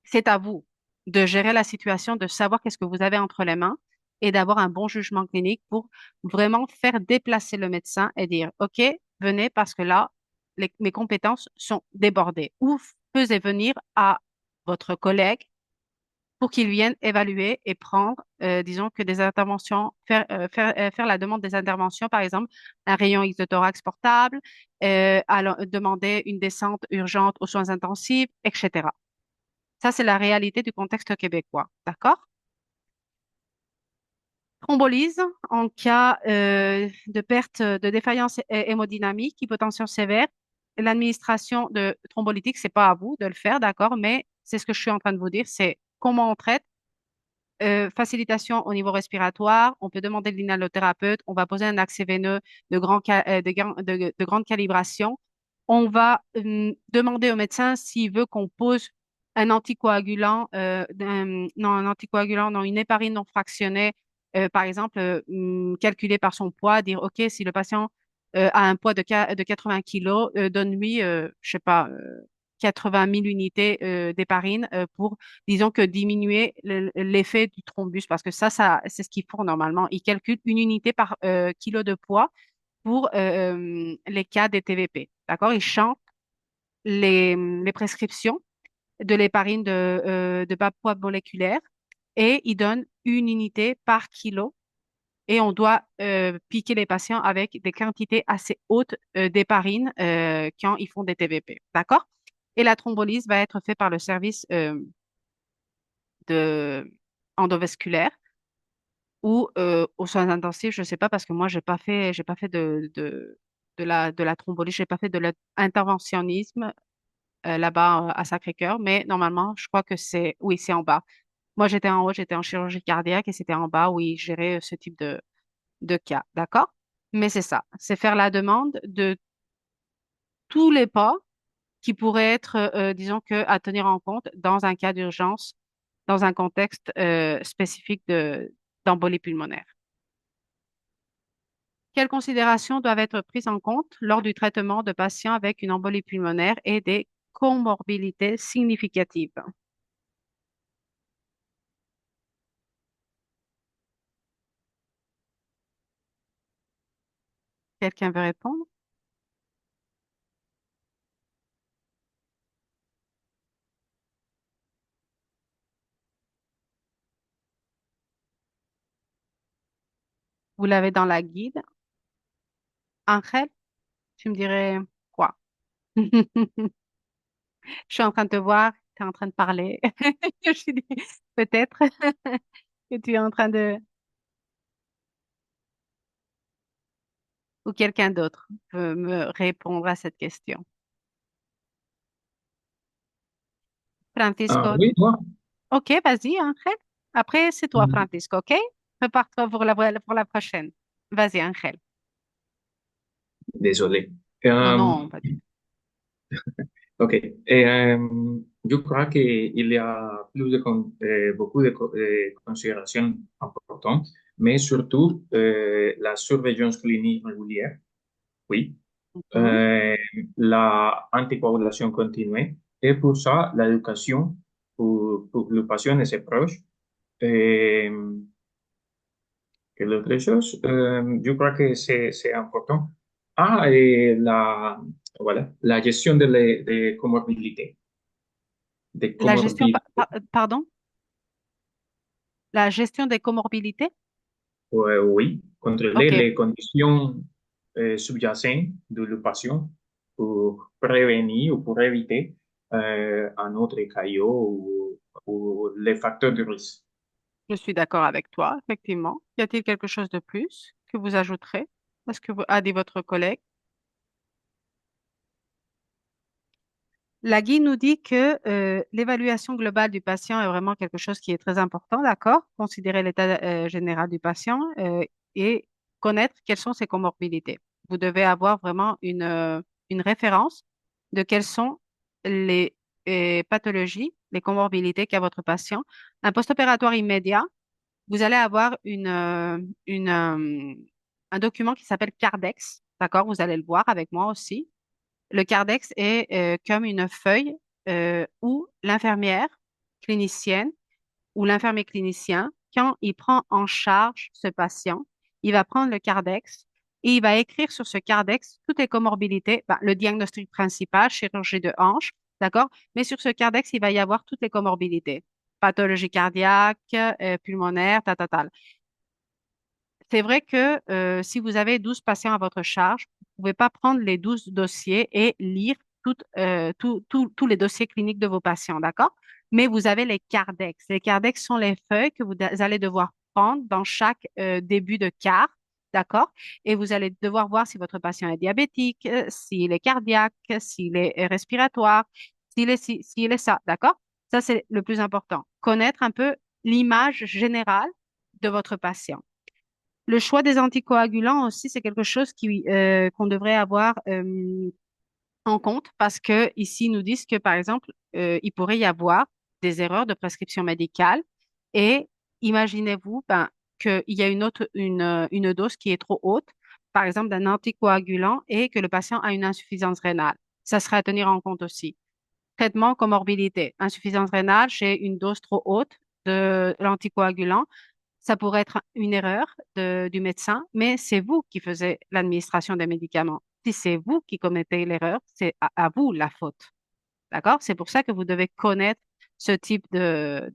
C'est à vous de gérer la situation, de savoir qu'est-ce que vous avez entre les mains et d'avoir un bon jugement clinique pour vraiment faire déplacer le médecin et dire, OK, venez parce que là, mes compétences sont débordées. Ou faisez venir à votre collègue pour qu'il vienne évaluer et prendre, disons que des interventions, faire la demande des interventions, par exemple, un rayon X de thorax portable, demander une descente urgente aux soins intensifs, etc. Ça, c'est la réalité du contexte québécois. D'accord? Thrombolyse en cas de perte de défaillance hémodynamique, hypotension sévère. L'administration de thrombolytique, c'est pas à vous de le faire, d'accord? Mais c'est ce que je suis en train de vous dire, c'est comment on traite. Facilitation au niveau respiratoire, on peut demander de l'inhalothérapeute, on va poser un accès veineux de grande calibration. On va demander au médecin s'il veut qu'on pose un anticoagulant, non, un anticoagulant, non, une héparine non fractionnée, par exemple, calculée par son poids, dire, OK, si le patient a un poids de 80 kilos, donne-lui, je sais pas, 80 000 unités d'héparine pour, disons que diminuer l'effet du thrombus, parce que ça, c'est ce qu'ils font normalement. Ils calculent une unité par kilo de poids pour les cas des TVP. D'accord? Ils chantent les prescriptions de l'héparine de bas poids moléculaire et ils donnent une unité par kilo. Et on doit piquer les patients avec des quantités assez hautes d'héparine quand ils font des TVP. D'accord? Et la thrombolyse va être faite par le service de endovasculaire ou aux soins intensifs, je ne sais pas parce que moi j'ai pas fait de la thrombolyse, j'ai pas fait de l'interventionnisme là-bas à Sacré-Cœur, mais normalement je crois que c'est oui c'est en bas. Moi j'étais en haut, j'étais en chirurgie cardiaque et c'était en bas où ils géraient ce type de cas, d'accord? Mais c'est ça, c'est faire la demande de tous les pas qui pourraient être, disons que, à tenir en compte dans un cas d'urgence, dans un contexte spécifique d'embolie pulmonaire. Quelles considérations doivent être prises en compte lors du traitement de patients avec une embolie pulmonaire et des comorbidités significatives? Quelqu'un veut répondre? Vous l'avez dans la guide. Angel, tu me dirais quoi? Je suis en train de te voir, tu es en train de parler. Je suis dit, peut-être que tu es en train de... Ou quelqu'un d'autre peut me répondre à cette question. Francisco, Oui, moi. ok, vas-y, Angel. Après, c'est toi, Mm, Francisco, ok? Prépare-toi pour la prochaine. Vas-y, Angel. Désolé. Non, Euh, non, pas du tout. ok. Je crois qu'il y a beaucoup de considérations importante, mais surtout la surveillance clinique régulière, oui, Mhm. la anticoagulation continue, et pour ça, l'éducation pour le patient et ses proches. Euh, Quelle autre chose? Je crois que c'est important. Ah, et voilà, la gestion des comorbidités. Des La gestion, comorbidités. pardon, la gestion des comorbidités? Oui, contrôler OK. les conditions sous-jacentes de le patient pour prévenir ou pour éviter un autre caillot ou les facteurs de risque. Je suis d'accord avec toi, effectivement. Y a-t-il quelque chose de plus que vous ajouterez à ce que a dit votre collègue? La guide nous dit que l'évaluation globale du patient est vraiment quelque chose qui est très important, d'accord? Considérer l'état général du patient et connaître quelles sont ses comorbidités. Vous devez avoir vraiment une référence de quelles sont les pathologies, les comorbidités qu'a votre patient. Un post-opératoire immédiat, vous allez avoir un document qui s'appelle Cardex, d'accord? Vous allez le voir avec moi aussi. Le Cardex est comme une feuille où l'infirmière clinicienne ou l'infirmier clinicien, quand il prend en charge ce patient, il va prendre le Cardex et il va écrire sur ce Cardex toutes les comorbidités, ben, le diagnostic principal, chirurgie de hanche, d'accord? Mais sur ce Cardex, il va y avoir toutes les comorbidités, pathologie cardiaque, pulmonaire, ta. C'est vrai que si vous avez 12 patients à votre charge, vous ne pouvez pas prendre les 12 dossiers et lire tous les dossiers cliniques de vos patients, d'accord? Mais vous avez les Cardex. Les Cardex sont les feuilles que vous allez devoir prendre dans chaque début de quart, d'accord? Et vous allez devoir voir si votre patient est diabétique, s'il est cardiaque, s'il est respiratoire, s'il est ça, d'accord? Ça, c'est le plus important. Connaître un peu l'image générale de votre patient. Le choix des anticoagulants aussi, c'est quelque chose qu'on devrait avoir en compte parce que ici, ils nous disent que, par exemple, il pourrait y avoir des erreurs de prescription médicale et imaginez-vous qu'il y a une dose qui est trop haute, par exemple, d'un anticoagulant et que le patient a une insuffisance rénale. Ça serait à tenir en compte aussi. Traitement comorbidité, insuffisance rénale chez une dose trop haute de l'anticoagulant. Ça pourrait être une erreur du médecin, mais c'est vous qui faisiez l'administration des médicaments. Si c'est vous qui commettez l'erreur, c'est à vous la faute. D'accord? C'est pour ça que vous devez connaître ce type de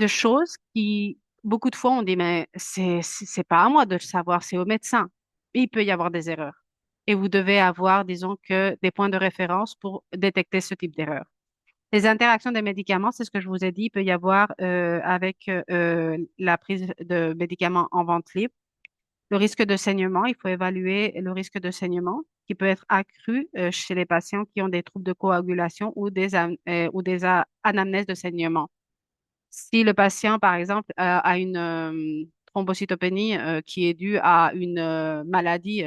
choses qui, beaucoup de fois, on dit, mais c'est pas à moi de le savoir, c'est au médecin. Il peut y avoir des erreurs. Et vous devez avoir, disons que, des points de référence pour détecter ce type d'erreur. Les interactions des médicaments, c'est ce que je vous ai dit, il peut y avoir avec la prise de médicaments en vente libre. Le risque de saignement, il faut évaluer le risque de saignement qui peut être accru chez les patients qui ont des troubles de coagulation ou des anamnèses de saignement. Si le patient, par exemple, a une thrombocytopénie qui est due à une maladie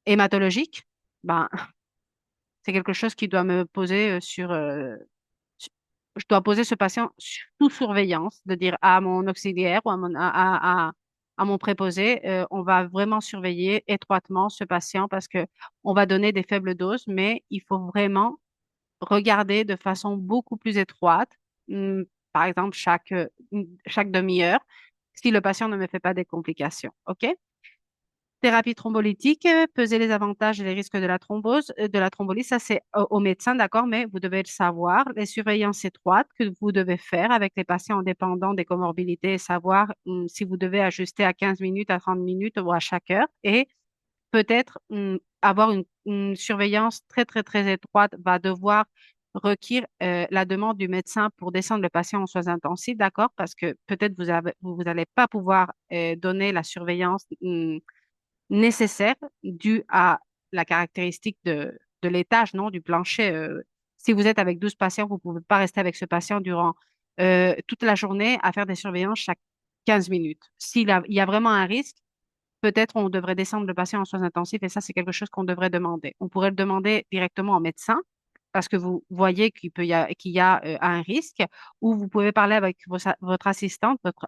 hématologique, ben, c'est quelque chose qui doit me poser je dois poser ce patient sous surveillance, de dire à mon auxiliaire ou à mon préposé, on va vraiment surveiller étroitement ce patient parce que on va donner des faibles doses, mais il faut vraiment regarder de façon beaucoup plus étroite, par exemple chaque demi-heure, si le patient ne me fait pas des complications. OK? Thérapie thrombolytique, peser les avantages et les risques de la thrombose, de la thrombolyse, ça c'est au médecin, d'accord, mais vous devez le savoir. Les surveillances étroites que vous devez faire avec les patients dépendants des comorbidités et savoir si vous devez ajuster à 15 minutes, à 30 minutes ou à chaque heure. Et peut-être avoir une surveillance très, très, très étroite va devoir requérir la demande du médecin pour descendre le patient en soins intensifs, d'accord, parce que peut-être vous allez pas pouvoir donner la surveillance nécessaire dû à la caractéristique de l'étage, non, du plancher. Si vous êtes avec 12 patients, vous ne pouvez pas rester avec ce patient durant toute la journée à faire des surveillances chaque 15 minutes. Il y a vraiment un risque, peut-être on devrait descendre le patient en soins intensifs et ça, c'est quelque chose qu'on devrait demander. On pourrait le demander directement au médecin parce que vous voyez qu'il y a un risque, ou vous pouvez parler avec votre assistante, votre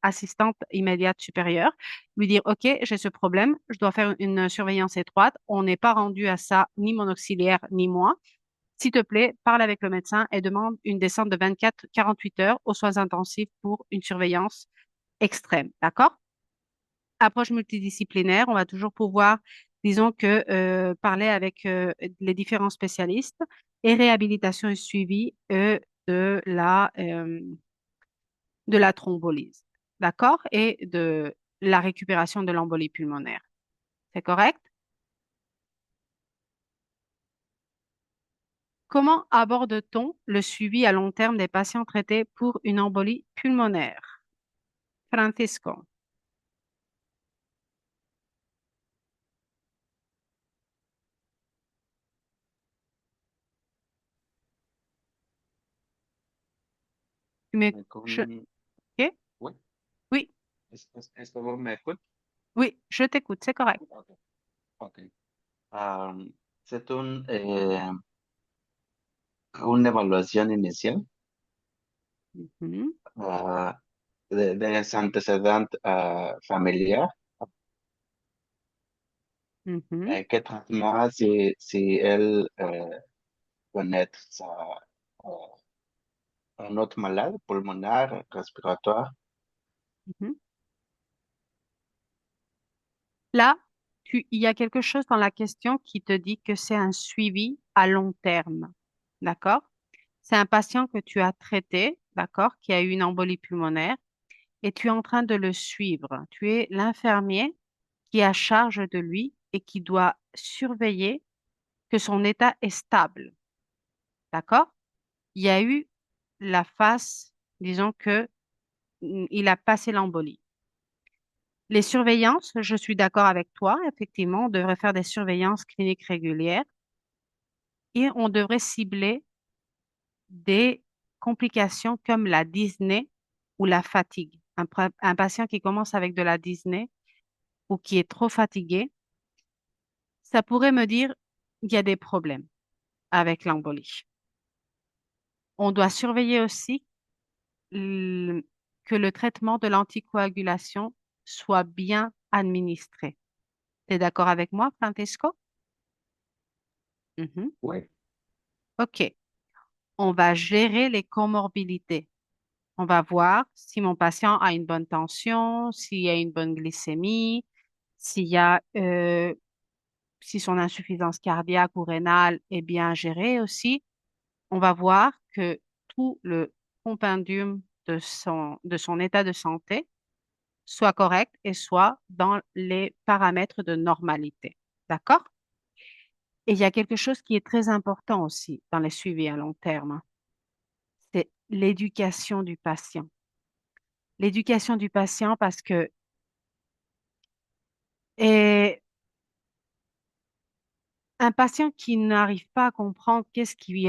assistante immédiate supérieure, lui dire, OK, j'ai ce problème, je dois faire une surveillance étroite, on n'est pas rendu à ça, ni mon auxiliaire, ni moi. S'il te plaît, parle avec le médecin et demande une descente de 24-48 heures aux soins intensifs pour une surveillance extrême. D'accord? Approche multidisciplinaire, on va toujours pouvoir, disons que, parler avec les différents spécialistes et réhabilitation et suivi de de la thrombolyse. D'accord? Et de la récupération de l'embolie pulmonaire. C'est correct? Comment aborde-t-on le suivi à long terme des patients traités pour une embolie pulmonaire? Francisco. Tu m'éc- je- Comme, ok? oui, Oui, est-ce que vous m'écoutez? oui, je t'écoute, c'est correct. Ok. Ok. Euh, c'est une évaluación inicial Mhm, ah, de ese antecedente familiar. mhm. ¿Qué traitement si él connaît euh, un autre malade pulmonaire, respiratoire? Mhm. Là, il y a quelque chose dans la question qui te dit que c'est un suivi à long terme. D'accord? C'est un patient que tu as traité, d'accord, qui a eu une embolie pulmonaire et tu es en train de le suivre. Tu es l'infirmier qui a charge de lui et qui doit surveiller que son état est stable. D'accord? Il y a eu la phase, disons que il a passé l'embolie. Les surveillances, je suis d'accord avec toi, effectivement, on devrait faire des surveillances cliniques régulières et on devrait cibler des complications comme la dyspnée ou la fatigue. Un patient qui commence avec de la dyspnée ou qui est trop fatigué, ça pourrait me dire qu'il y a des problèmes avec l'embolie. On doit surveiller aussi l- que le traitement de l'anticoagulation soit bien administré. Tu es d'accord avec moi, Francesco? Mhm. Oui. OK. On va gérer les comorbidités. On va voir si mon patient a une bonne tension, s'il y a une bonne glycémie, s'il y a, si son insuffisance cardiaque ou rénale est bien gérée aussi. On va voir que tout le compendium de son état de santé soit correct et soit dans les paramètres de normalité. D'accord? Et il y a quelque chose qui est très important aussi dans les suivis à long terme, c'est l'éducation du patient. L'éducation du patient parce que et un patient qui n'arrive pas à comprendre qu'est-ce qui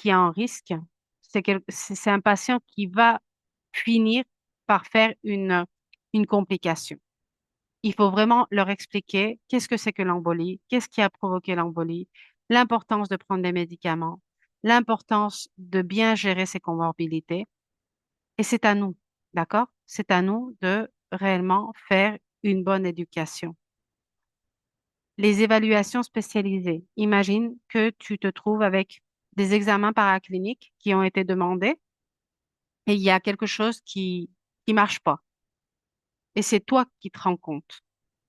est en risque, c'est un patient qui va finir par faire une complication. Il faut vraiment leur expliquer qu'est-ce que c'est que l'embolie, qu'est-ce qui a provoqué l'embolie, l'importance de prendre des médicaments, l'importance de bien gérer ses comorbidités. Et c'est à nous, d'accord? C'est à nous de réellement faire une bonne éducation. Les évaluations spécialisées. Imagine que tu te trouves avec des examens paracliniques qui ont été demandés et il y a quelque chose qui marche pas. Et c'est toi qui te rends compte.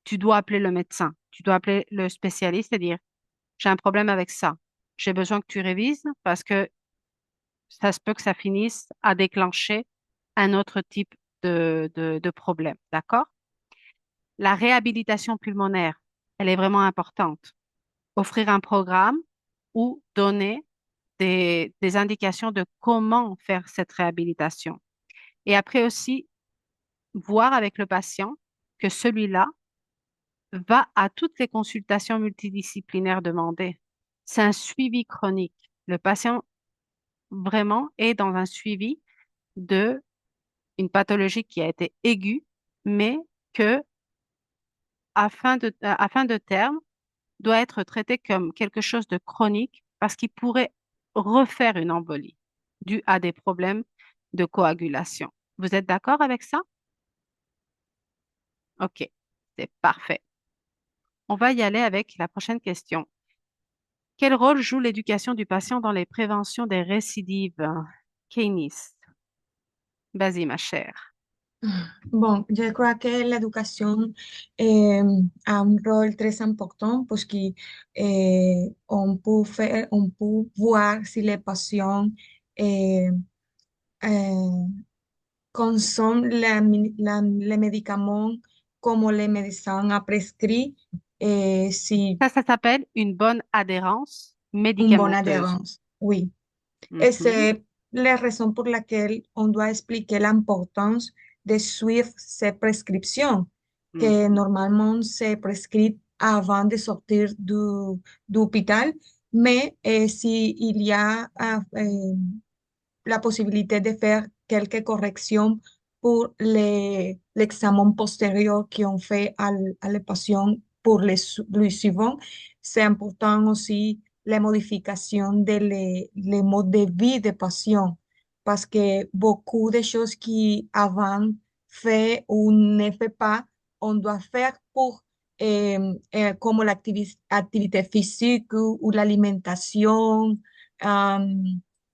Tu dois appeler le médecin, tu dois appeler le spécialiste et dire, j'ai un problème avec ça. J'ai besoin que tu révises parce que ça se peut que ça finisse à déclencher un autre type de problème. D'accord? La réhabilitation pulmonaire, elle est vraiment importante. Offrir un programme ou donner des indications de comment faire cette réhabilitation. Et après aussi, voir avec le patient que celui-là va à toutes les consultations multidisciplinaires demandées. C'est un suivi chronique. Le patient vraiment est dans un suivi de une pathologie qui a été aiguë, mais que, à fin de terme, doit être traité comme quelque chose de chronique parce qu'il pourrait refaire une embolie due à des problèmes de coagulation. Vous êtes d'accord avec ça? OK, c'est parfait. On va y aller avec la prochaine question. Quel rôle joue l'éducation du patient dans les préventions des récidives? Keynes, vas-y, ma chère. Bon, je crois que l'éducation a un rôle très important parce on peut voir si les patients eh, eh, consomment les médicaments comme les médecins a prescrit, si Ça s'appelle une bonne adhérence une bonne médicamenteuse. adhérence. Oui. Et Mhm, c'est la raison pour laquelle on doit expliquer l'importance de suivre ces prescriptions que mhm. normalement se prescrivent avant de sortir d'hôpital, mais si il y a la possibilité de faire quelques corrections pour l'examen postérieur qu'on fait à les patients pour le suivant. C'est important aussi la modification les modes de vie des patients parce que beaucoup de choses qui avant fait ou ne fait pas, on doit faire pour comme l'activité physique ou l'alimentation,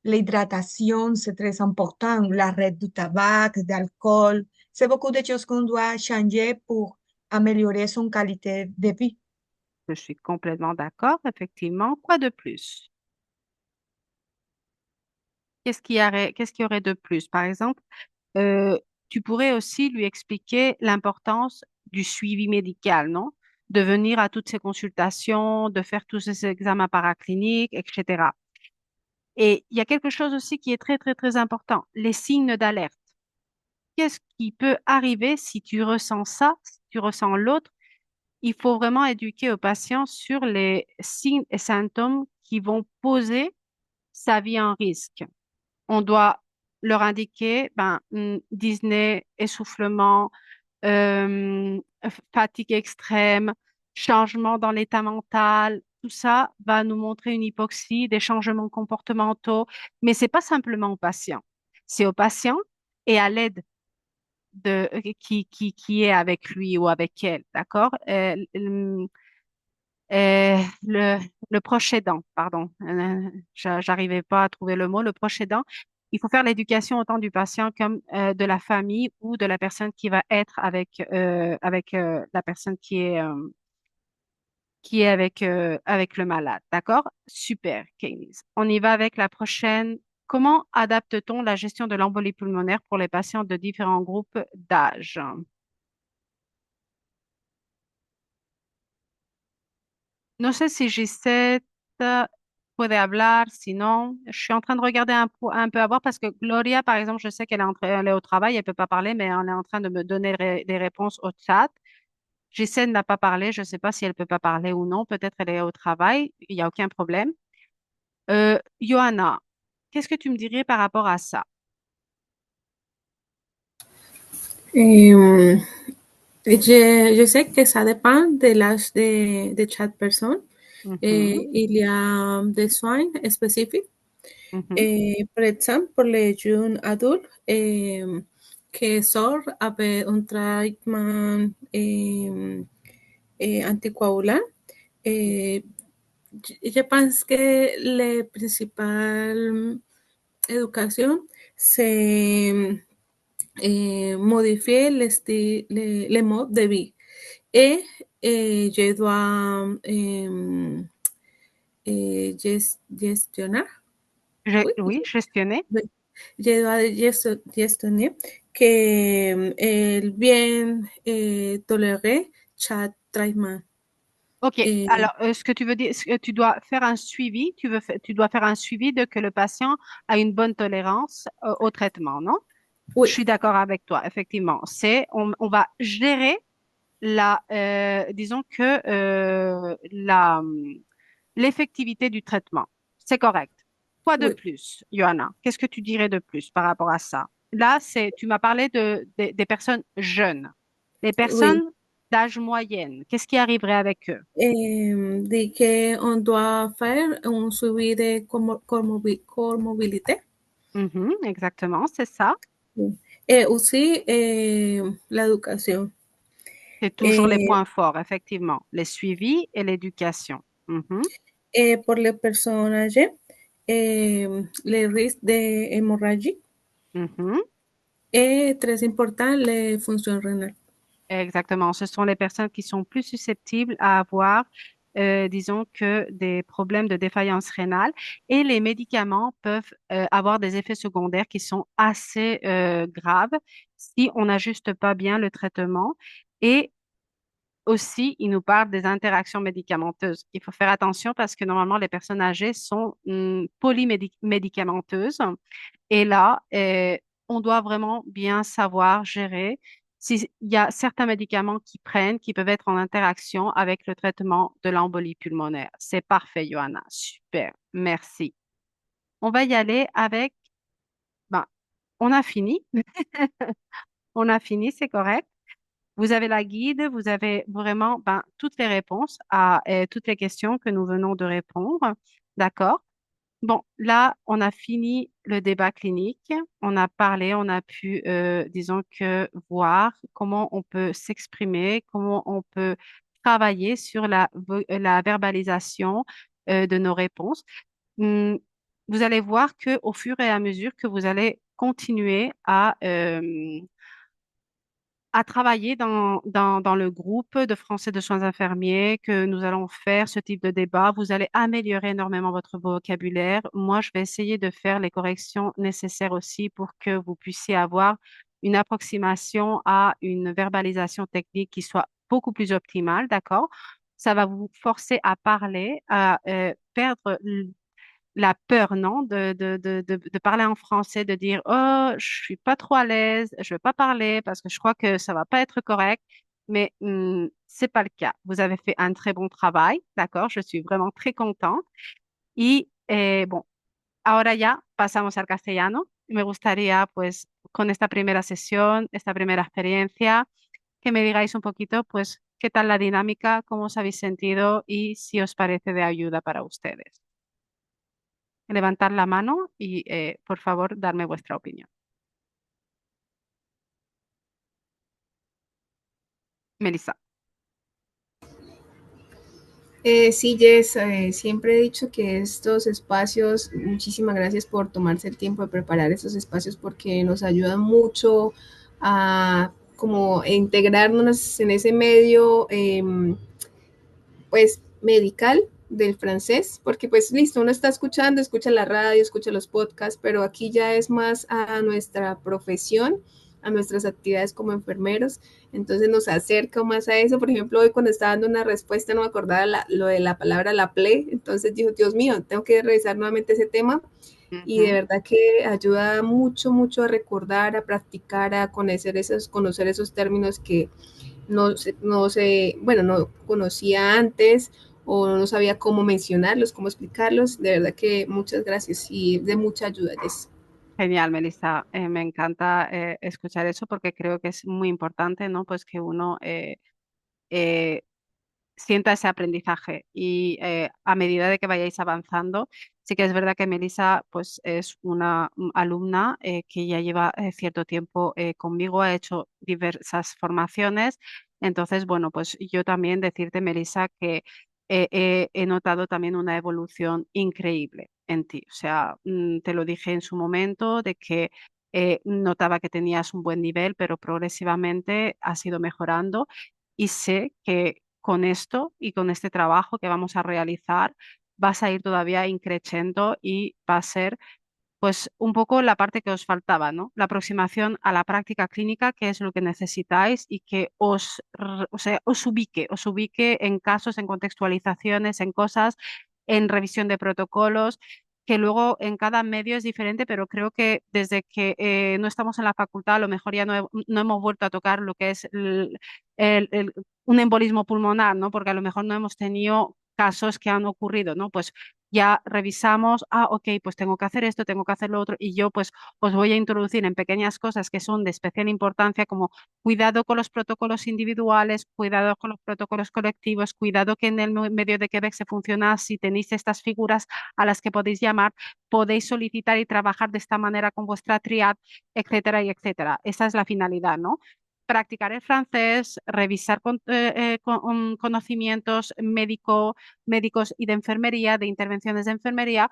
l'hydratation, c'est très important, l'arrêt du tabac, d'alcool. C'est beaucoup de choses qu'on doit changer pour améliorer son qualité de vie. Je suis complètement d'accord, effectivement. Quoi de plus? Qu'est-ce qu'il y aurait de plus? Par exemple, euh, tu pourrais aussi lui expliquer l'importance du suivi médical, non? De venir à toutes ces consultations, de faire tous ces examens paracliniques, etc. Et il y a quelque chose aussi qui est très, très, très important, les signes d'alerte. Qu'est-ce qui peut arriver si tu ressens ça, si tu ressens l'autre? Il faut vraiment éduquer aux patients sur les signes et symptômes qui vont poser sa vie en risque. On doit leur indiquer, dyspnée, essoufflement, fatigue extrême, changement dans l'état mental. Tout ça va nous montrer une hypoxie, des changements comportementaux, mais c'est pas simplement au patient. C'est au patient et à l'aide qui est avec lui ou avec elle, d'accord? Le, le proche aidant, pardon, j'arrivais pas à trouver le mot, le proche aidant. Il faut faire l'éducation autant du patient comme de la famille ou de la personne qui va être avec la personne qui est avec le malade. D'accord? Super, Keynes. On y va avec la prochaine. Comment adapte-t-on la gestion de l'embolie pulmonaire pour les patients de différents groupes d'âge? No sé si Gisette puede hablar, sinon, je suis en train de regarder un peu à voir parce que Gloria, par exemple, je sais qu'elle est, elle est au travail, elle peut pas parler, mais elle est en train de me donner des réponses au chat. Gisette n'a pas parlé, je ne sais pas si elle peut pas parler ou non, peut-être elle est au travail, il n'y a aucun problème. Johanna, qu'est-ce que tu me dirais par rapport à ça? Em, je sais que ça dépend de l'âge de chaque personne. Mhm, Il y a des soins spécifiques. mhm. Par exemple, pour les jeunes adultes qui sortent avec un traitement anticoagulant, eh, je pense que la principale éducation, c'est modifier le mode de vie. Et je dois gestionar, oui, Oui, gestionner. je dois gestionner que el bien tolérer chaque traitement. OK. Eh, Alors, ce que tu veux dire, ce que tu dois faire un suivi, tu dois faire un suivi de que le patient a une bonne tolérance au traitement, non? Je oui, suis d'accord avec toi, effectivement. On va gérer disons que l'effectivité du traitement. C'est correct. Quoi de oui, plus, Johanna? Qu'est-ce que tu dirais de plus par rapport à ça? Là, tu m'as parlé des personnes jeunes. Les oui, personnes d'âge moyenne, qu'est-ce qui arriverait avec eux? De qu'on doit faire un suivi de comorbidité Mhm, exactement, c'est ça. et aussi l'éducation. C'est toujours les Et, points forts, effectivement, les suivis et l'éducation. Mhm, et pour les personnes âgées, les risques d'hémorragie mhm. et très important, les fonctions rénales. Exactement. Ce sont les personnes qui sont plus susceptibles à avoir, disons que des problèmes de défaillance rénale et les médicaments peuvent avoir des effets secondaires qui sont assez graves si on n'ajuste pas bien le traitement. Et aussi, il nous parle des interactions médicamenteuses. Il faut faire attention parce que normalement, les personnes âgées sont polymédicamenteuses. Et là, on doit vraiment bien savoir gérer s'il y a certains médicaments qui prennent, qui peuvent être en interaction avec le traitement de l'embolie pulmonaire. C'est parfait, Johanna. Super. Merci. On va y aller avec, ben, on a fini. On a fini, c'est correct. Vous avez la guide, vous avez vraiment toutes les réponses à toutes les questions que nous venons de répondre. D'accord? Bon, là, on a fini le débat clinique. On a parlé, on a pu, disons que, voir comment on peut s'exprimer, comment on peut travailler sur la verbalisation, de nos réponses. Hum, Vous allez voir que au fur et à mesure que vous allez continuer à travailler dans le groupe de français de soins infirmiers que nous allons faire ce type de débat. Vous allez améliorer énormément votre vocabulaire. Moi, je vais essayer de faire les corrections nécessaires aussi pour que vous puissiez avoir une approximation à une verbalisation technique qui soit beaucoup plus optimale, d'accord? Ça va vous forcer à parler, à perdre la peur, non, de parler en français, de dire, oh, je suis pas trop à l'aise, je vais pas parler parce que je crois que ça va pas être correct. Mais c'est pas le cas. Vous avez fait un très bon travail, d'accord? Je suis vraiment très contente. Y bon, ahora ya pasamos al castellano. Me gustaría, pues, con esta primera sesión, esta primera experiencia, que me digáis un poquito, pues, qué tal la dinámica, cómo os habéis sentido y si os parece de ayuda para ustedes. Levantar la mano y, por favor, darme vuestra opinión. Melissa. Sí, Jess, siempre he dicho que estos espacios, muchísimas gracias por tomarse el tiempo de preparar estos espacios porque nos ayudan mucho a como integrarnos en ese medio, pues medical del francés, porque pues listo, uno está escuchando, escucha la radio, escucha los podcasts, pero aquí ya es más a nuestra profesión, a nuestras actividades como enfermeros, entonces nos acerca más a eso. Por ejemplo, hoy cuando estaba dando una respuesta no me acordaba lo de la palabra la ple, entonces dijo, Dios mío, tengo que revisar nuevamente ese tema y de Ujú. verdad que ayuda mucho, mucho a recordar, a practicar, a conocer esos términos que bueno, no conocía antes o no sabía cómo mencionarlos, cómo explicarlos. De verdad que muchas gracias y de mucha ayuda, Jess. Genial, Melissa. Me encanta escuchar eso porque creo que es muy importante, ¿no? Pues que uno eh, sienta ese aprendizaje y a medida de que vayáis avanzando, sí que es verdad que Melissa pues es una alumna que ya lleva cierto tiempo conmigo, ha hecho diversas formaciones, entonces bueno, pues yo también decirte, Melissa, que he notado también una evolución increíble en ti, o sea, te lo dije en su momento de que notaba que tenías un buen nivel, pero progresivamente has ido mejorando y sé que con esto y con este trabajo que vamos a realizar vas a ir todavía increciendo y va a ser pues un poco la parte que os faltaba, ¿no? La aproximación a la práctica clínica, que es lo que necesitáis y que o sea, os ubique en casos, en contextualizaciones, en cosas, en revisión de protocolos, que luego en cada medio es diferente, pero creo que desde que no estamos en la facultad, a lo mejor ya no hemos vuelto a tocar lo que es el- el- un embolismo pulmonar, ¿no? Porque a lo mejor no hemos tenido casos que han ocurrido, ¿no? Pues ya revisamos, ok, pues tengo que hacer esto, tengo que hacer lo otro, y yo pues os voy a introducir en pequeñas cosas que son de especial importancia, como cuidado con los protocolos individuales, cuidado con los protocolos colectivos, cuidado que en el medio de Quebec se funciona, si tenéis estas figuras a las que podéis llamar, podéis solicitar y trabajar de esta manera con vuestra triad, etcétera, y etcétera. Esa es la finalidad, ¿no? Practicar el francés, revisar conocimientos médicos y de enfermería, de intervenciones de enfermería,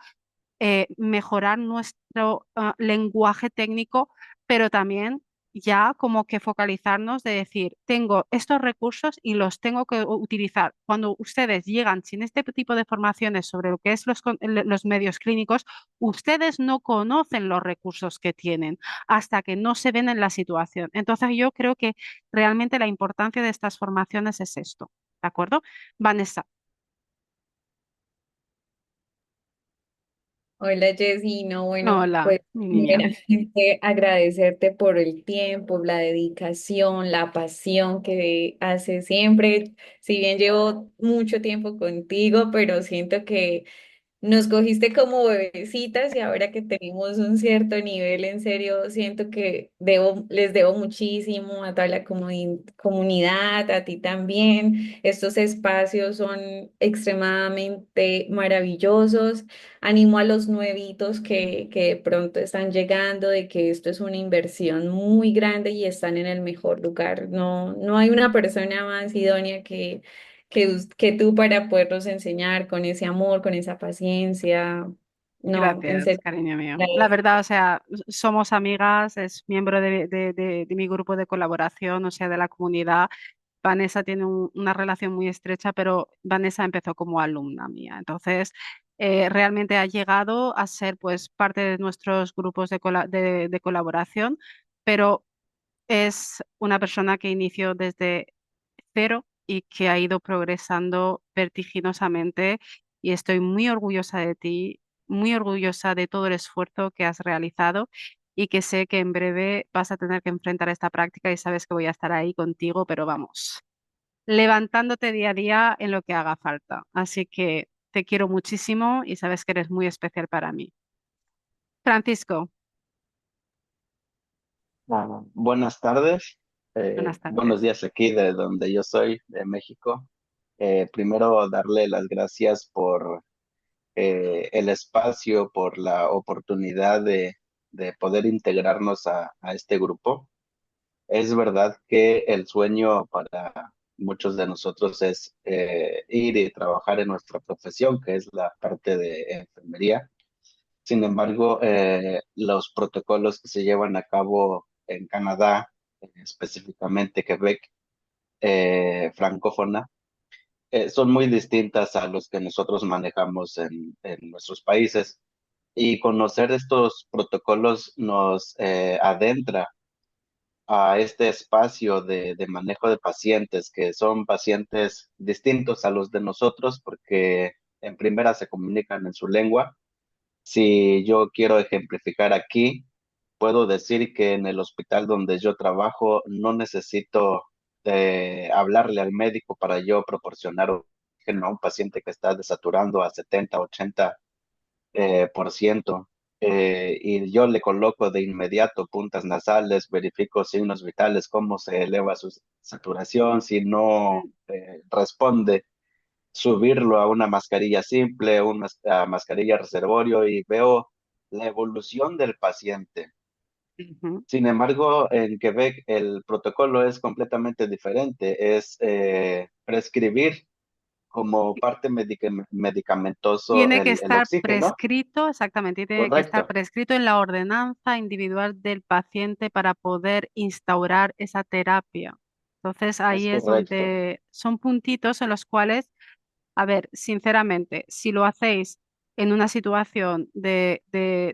mejorar nuestro lenguaje técnico, pero también ya como que focalizarnos de decir, tengo estos recursos y los tengo que utilizar. Cuando ustedes llegan sin este tipo de formaciones sobre lo que es los medios clínicos, ustedes no conocen los recursos que tienen hasta que no se ven en la situación. Entonces yo creo que realmente la importancia de estas formaciones es esto. ¿De acuerdo? Vanessa, Hola Jessy, no, bueno, hola, pues mi niña. primeramente agradecerte por el tiempo, la dedicación, la pasión que haces siempre. Si bien llevo mucho tiempo contigo, pero siento que nos cogiste como bebecitas y ahora que tenemos un cierto nivel, en serio, siento que les debo muchísimo a toda la comunidad, a ti también. Estos espacios son extremadamente maravillosos. Animo a los nuevitos que de pronto están llegando, de que esto es una inversión muy grande y están en el mejor lugar. No, no hay una persona más idónea que tú para podernos enseñar con ese amor, con esa paciencia. No, en Gracias, serio. cariño mío. La agradezco. verdad, o sea, somos amigas, es miembro de mi grupo de colaboración, o sea, de la comunidad. Vanessa tiene una relación muy estrecha, pero Vanessa empezó como alumna mía. Entonces, realmente ha llegado a ser pues parte de nuestros grupos de colaboración, pero es una persona que inició desde cero y que ha ido progresando vertiginosamente y estoy muy orgullosa de ti, muy orgullosa de todo el esfuerzo que has realizado y que sé que en breve vas a tener que enfrentar esta práctica y sabes que voy a estar ahí contigo, pero vamos, levantándote día a día en lo que haga falta. Así que te quiero muchísimo y sabes que eres muy especial para mí. Francisco, Buenas tardes, buenas buenos tardes. días aquí de donde yo soy, de México. Primero darle las gracias por el espacio, por la oportunidad de poder integrarnos a este grupo. Es verdad que el sueño para muchos de nosotros es ir y trabajar en nuestra profesión, que es la parte de enfermería. Sin embargo, los protocolos que se llevan a cabo en Canadá, específicamente Quebec, francófona, son muy distintas a los que nosotros manejamos en nuestros países. Y conocer estos protocolos nos adentra a este espacio de manejo de pacientes, que son pacientes distintos a los de nosotros, porque en primera se comunican en su lengua. Si yo quiero ejemplificar aquí, puedo decir que en el hospital donde yo trabajo no necesito hablarle al médico para yo proporcionar oxígeno a un paciente que está desaturando a 70, 80 por ciento. Y yo le coloco de inmediato puntas nasales, verifico signos vitales, cómo se eleva su saturación, si no responde subirlo a una mascarilla simple, una mascarilla reservorio y veo la evolución del paciente. Ujú. Sin embargo, en Quebec el protocolo es completamente diferente. Es prescribir como parte medicamentoso Tiene que el estar oxígeno. prescrito, exactamente, tiene que estar Correcto, prescrito en la ordenanza individual del paciente para poder instaurar esa terapia. Entonces es ahí es correcto. donde son puntitos en los cuales, a ver, sinceramente, si lo hacéis en una situación de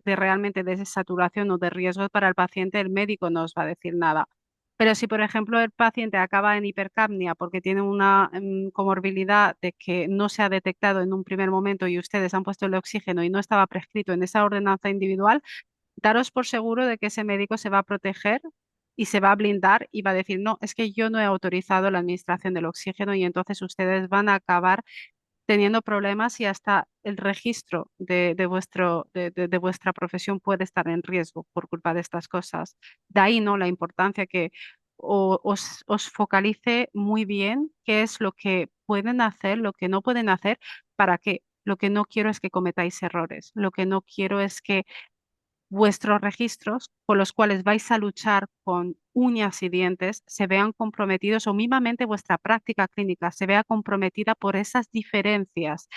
realmente de saturación o de riesgo para el paciente, el médico no os va a decir nada. Pero si, por ejemplo, el paciente acaba en hipercapnia porque tiene una comorbilidad de que no se ha detectado en un primer momento y ustedes han puesto el oxígeno y no estaba prescrito en esa ordenanza individual, daros por seguro de que ese médico se va a proteger y se va a blindar y va a decir, no, es que yo no he autorizado la administración del oxígeno y entonces ustedes van a acabar teniendo problemas y hasta el registro de vuestra profesión puede estar en riesgo por culpa de estas cosas. De ahí, ¿no? La importancia que os focalice muy bien qué es lo que pueden hacer, lo que no pueden hacer, para que lo que no quiero es que cometáis errores. Lo que no quiero es que vuestros registros con los cuales vais a luchar con uñas y dientes se vean comprometidos o mínimamente vuestra práctica clínica se vea comprometida por esas diferencias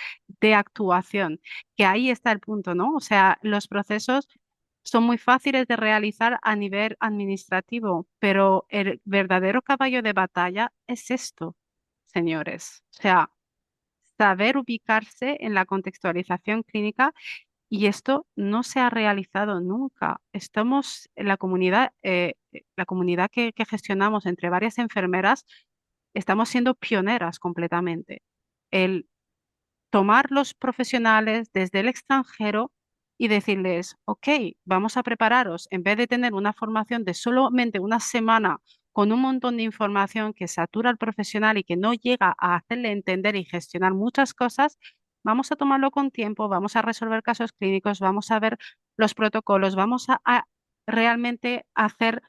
de actuación, que ahí está el punto, ¿no? O sea, los procesos son muy fáciles de realizar a nivel administrativo, pero el verdadero caballo de batalla es esto, señores. O sea, saber ubicarse en la contextualización clínica y esto no se ha realizado nunca. Estamos en la comunidad que gestionamos entre varias enfermeras, estamos siendo pioneras completamente. El tomar los profesionales desde el extranjero y decirles, ok, vamos a prepararos, en vez de tener una formación de solamente una semana con un montón de información que satura al profesional y que no llega a hacerle entender y gestionar muchas cosas, vamos a tomarlo con tiempo, vamos a resolver casos clínicos, vamos a ver los protocolos, vamos a realmente hacer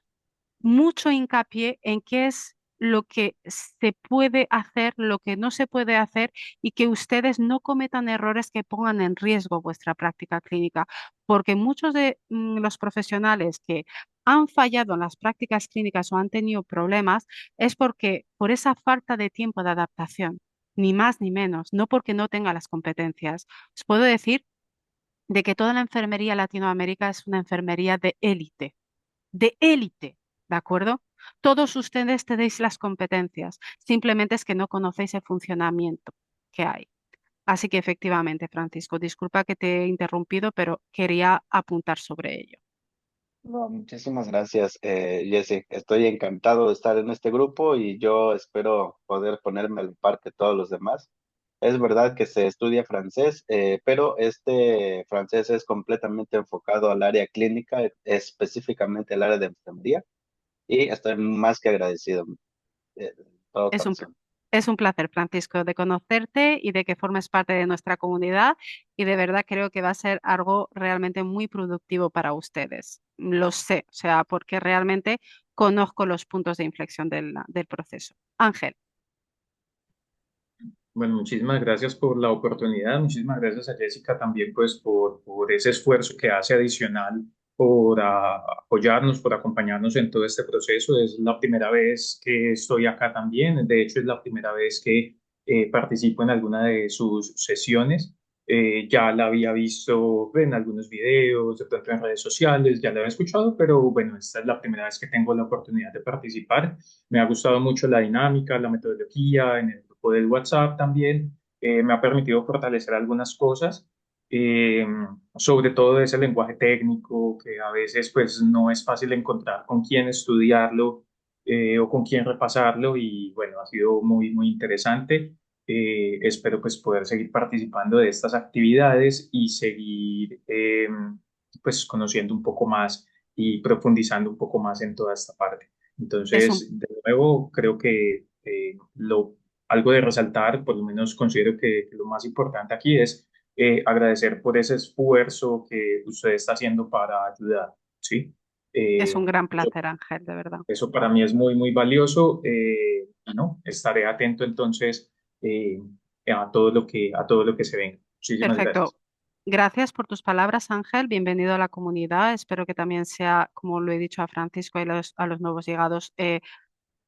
mucho hincapié en qué es lo que se puede hacer, lo que no se puede hacer y que ustedes no cometan errores que pongan en riesgo vuestra práctica clínica, porque muchos de los profesionales que han fallado en las prácticas clínicas o han tenido problemas es porque por esa falta de tiempo de adaptación, ni más ni menos, no porque no tenga las competencias. Os puedo decir de que toda la enfermería en Latinoamérica es una enfermería de élite, ¿de acuerdo? Todos ustedes tenéis las competencias, simplemente es que no conocéis el funcionamiento que hay. Así que efectivamente, Francisco, disculpa que te he interrumpido, pero quería apuntar sobre ello. No, muchísimas gracias, Jesse. Estoy encantado de estar en este grupo y yo espero poder ponerme al par que todos los demás. Es verdad que se estudia francés, pero este francés es completamente enfocado al área clínica, específicamente al área de enfermería, y estoy más que agradecido, de todo Es un, corazón. es un placer, Francisco, de conocerte y de que formes parte de nuestra comunidad y de verdad creo que va a ser algo realmente muy productivo para ustedes. Lo sé, o sea, porque realmente conozco los puntos de inflexión del proceso. Ángel, Bueno, muchísimas gracias por la oportunidad, muchísimas gracias a Jessica también pues por ese esfuerzo que hace adicional por apoyarnos, por acompañarnos en todo este proceso. Es la primera vez que estoy acá también, de hecho es la primera vez que participo en alguna de sus sesiones. Ya la había visto en algunos videos, de pronto en redes sociales, ya la había escuchado, pero bueno, esta es la primera vez que tengo la oportunidad de participar. Me ha gustado mucho la dinámica, la metodología en el grupo del WhatsApp también. Me ha permitido fortalecer algunas cosas, eh, sobre todo ese lenguaje técnico que a veces pues no es fácil encontrar con quién estudiarlo o con quién repasarlo y bueno, ha sido muy, muy interesante. Espero pues poder seguir participando de estas actividades y seguir pues conociendo un poco más y profundizando un poco más en toda esta parte. es un, Entonces, de nuevo, creo que algo de resaltar, por lo menos considero que lo más importante aquí es agradecer por ese esfuerzo que usted está haciendo para ayudar, ¿sí? es un gran Eso, placer, Ángel, de verdad. eso para mí es muy, muy valioso y no, estaré atento entonces a todo lo que se venga. Muchísimas Perfecto. gracias. Gracias por tus palabras, Ángel. Bienvenido a la comunidad. Espero que también sea, como lo he dicho a Francisco y a los nuevos llegados,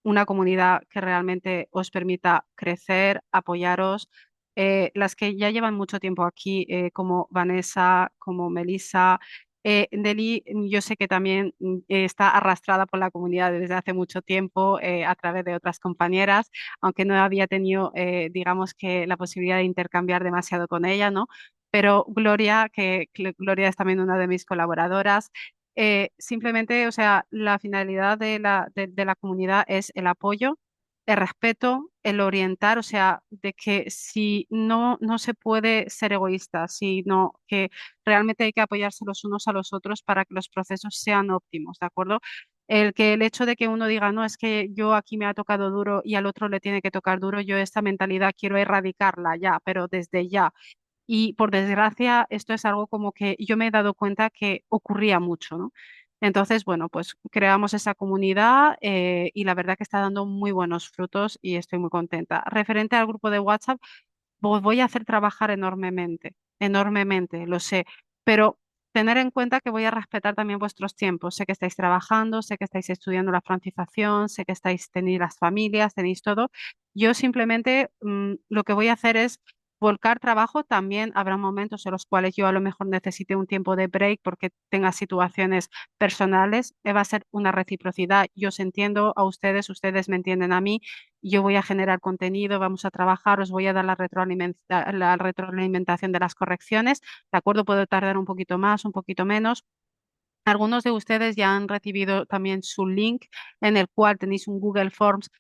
una comunidad que realmente os permita crecer, apoyaros. Las que ya llevan mucho tiempo aquí, como Vanessa, como Melissa, Deli, yo sé que también está arrastrada por la comunidad desde hace mucho tiempo a través de otras compañeras, aunque no había tenido, digamos que, la posibilidad de intercambiar demasiado con ella, ¿no? Pero Gloria, que Gloria es también una de mis colaboradoras, simplemente, o sea, la finalidad de la comunidad es el apoyo, el respeto, el orientar, o sea, de que si no se puede ser egoísta, sino que realmente hay que apoyarse los unos a los otros para que los procesos sean óptimos, ¿de acuerdo? El hecho de que uno diga, no, es que yo aquí me ha tocado duro y al otro le tiene que tocar duro, yo esta mentalidad quiero erradicarla ya, pero desde ya. Y por desgracia, esto es algo como que yo me he dado cuenta que ocurría mucho, ¿no? Entonces, bueno, pues creamos esa comunidad y la verdad que está dando muy buenos frutos y estoy muy contenta. Referente al grupo de WhatsApp, os voy a hacer trabajar enormemente, enormemente, lo sé, pero tener en cuenta que voy a respetar también vuestros tiempos. Sé que estáis trabajando, sé que estáis estudiando la francización, sé que tenéis las familias, tenéis todo. Yo simplemente lo que voy a hacer es volcar trabajo. También habrá momentos en los cuales yo a lo mejor necesite un tiempo de break porque tenga situaciones personales. Va a ser una reciprocidad. Yo os entiendo a ustedes, ustedes me entienden a mí. Yo voy a generar contenido, vamos a trabajar, os voy a dar la retroalimentación de las correcciones. De acuerdo, puedo tardar un poquito más, un poquito menos. Algunos de ustedes ya han recibido también su link en el cual tenéis un Google Forms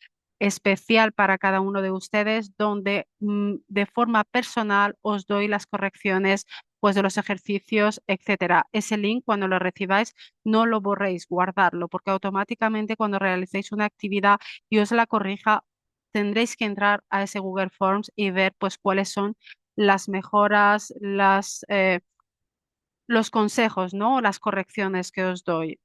especial para cada uno de ustedes, donde de forma personal os doy las correcciones pues de los ejercicios, etcétera. Ese link, cuando lo recibáis, no lo borréis, guardarlo, porque automáticamente cuando realicéis una actividad y os la corrija, tendréis que entrar a ese Google Forms y ver pues cuáles son las mejoras, los consejos, ¿no? O las correcciones que os doy.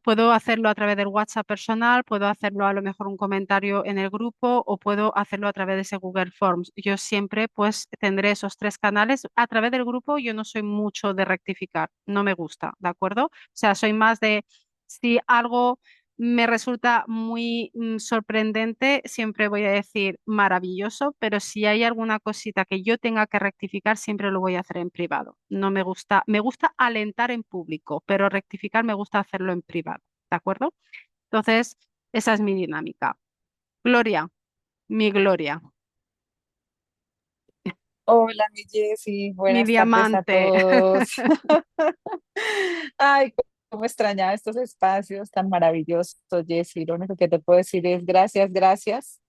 Puedo hacerlo a través del WhatsApp personal, puedo hacerlo a lo mejor un comentario en el grupo o puedo hacerlo a través de ese Google Forms. Yo siempre pues tendré esos tres canales. A través del grupo yo no soy mucho de rectificar, no me gusta, ¿de acuerdo? O sea, soy más de si algo me resulta muy sorprendente, siempre voy a decir maravilloso, pero si hay alguna cosita que yo tenga que rectificar, siempre lo voy a hacer en privado. No me gusta, me gusta alentar en público, pero rectificar me gusta hacerlo en privado, ¿de acuerdo? Entonces, esa es mi dinámica. Gloria, mi Gloria, Hola, mi Jessy, mi buenas tardes a diamante. todos. Ay, cómo extrañaba estos espacios tan maravillosos, Jessy. Lo único que te puedo decir es gracias, gracias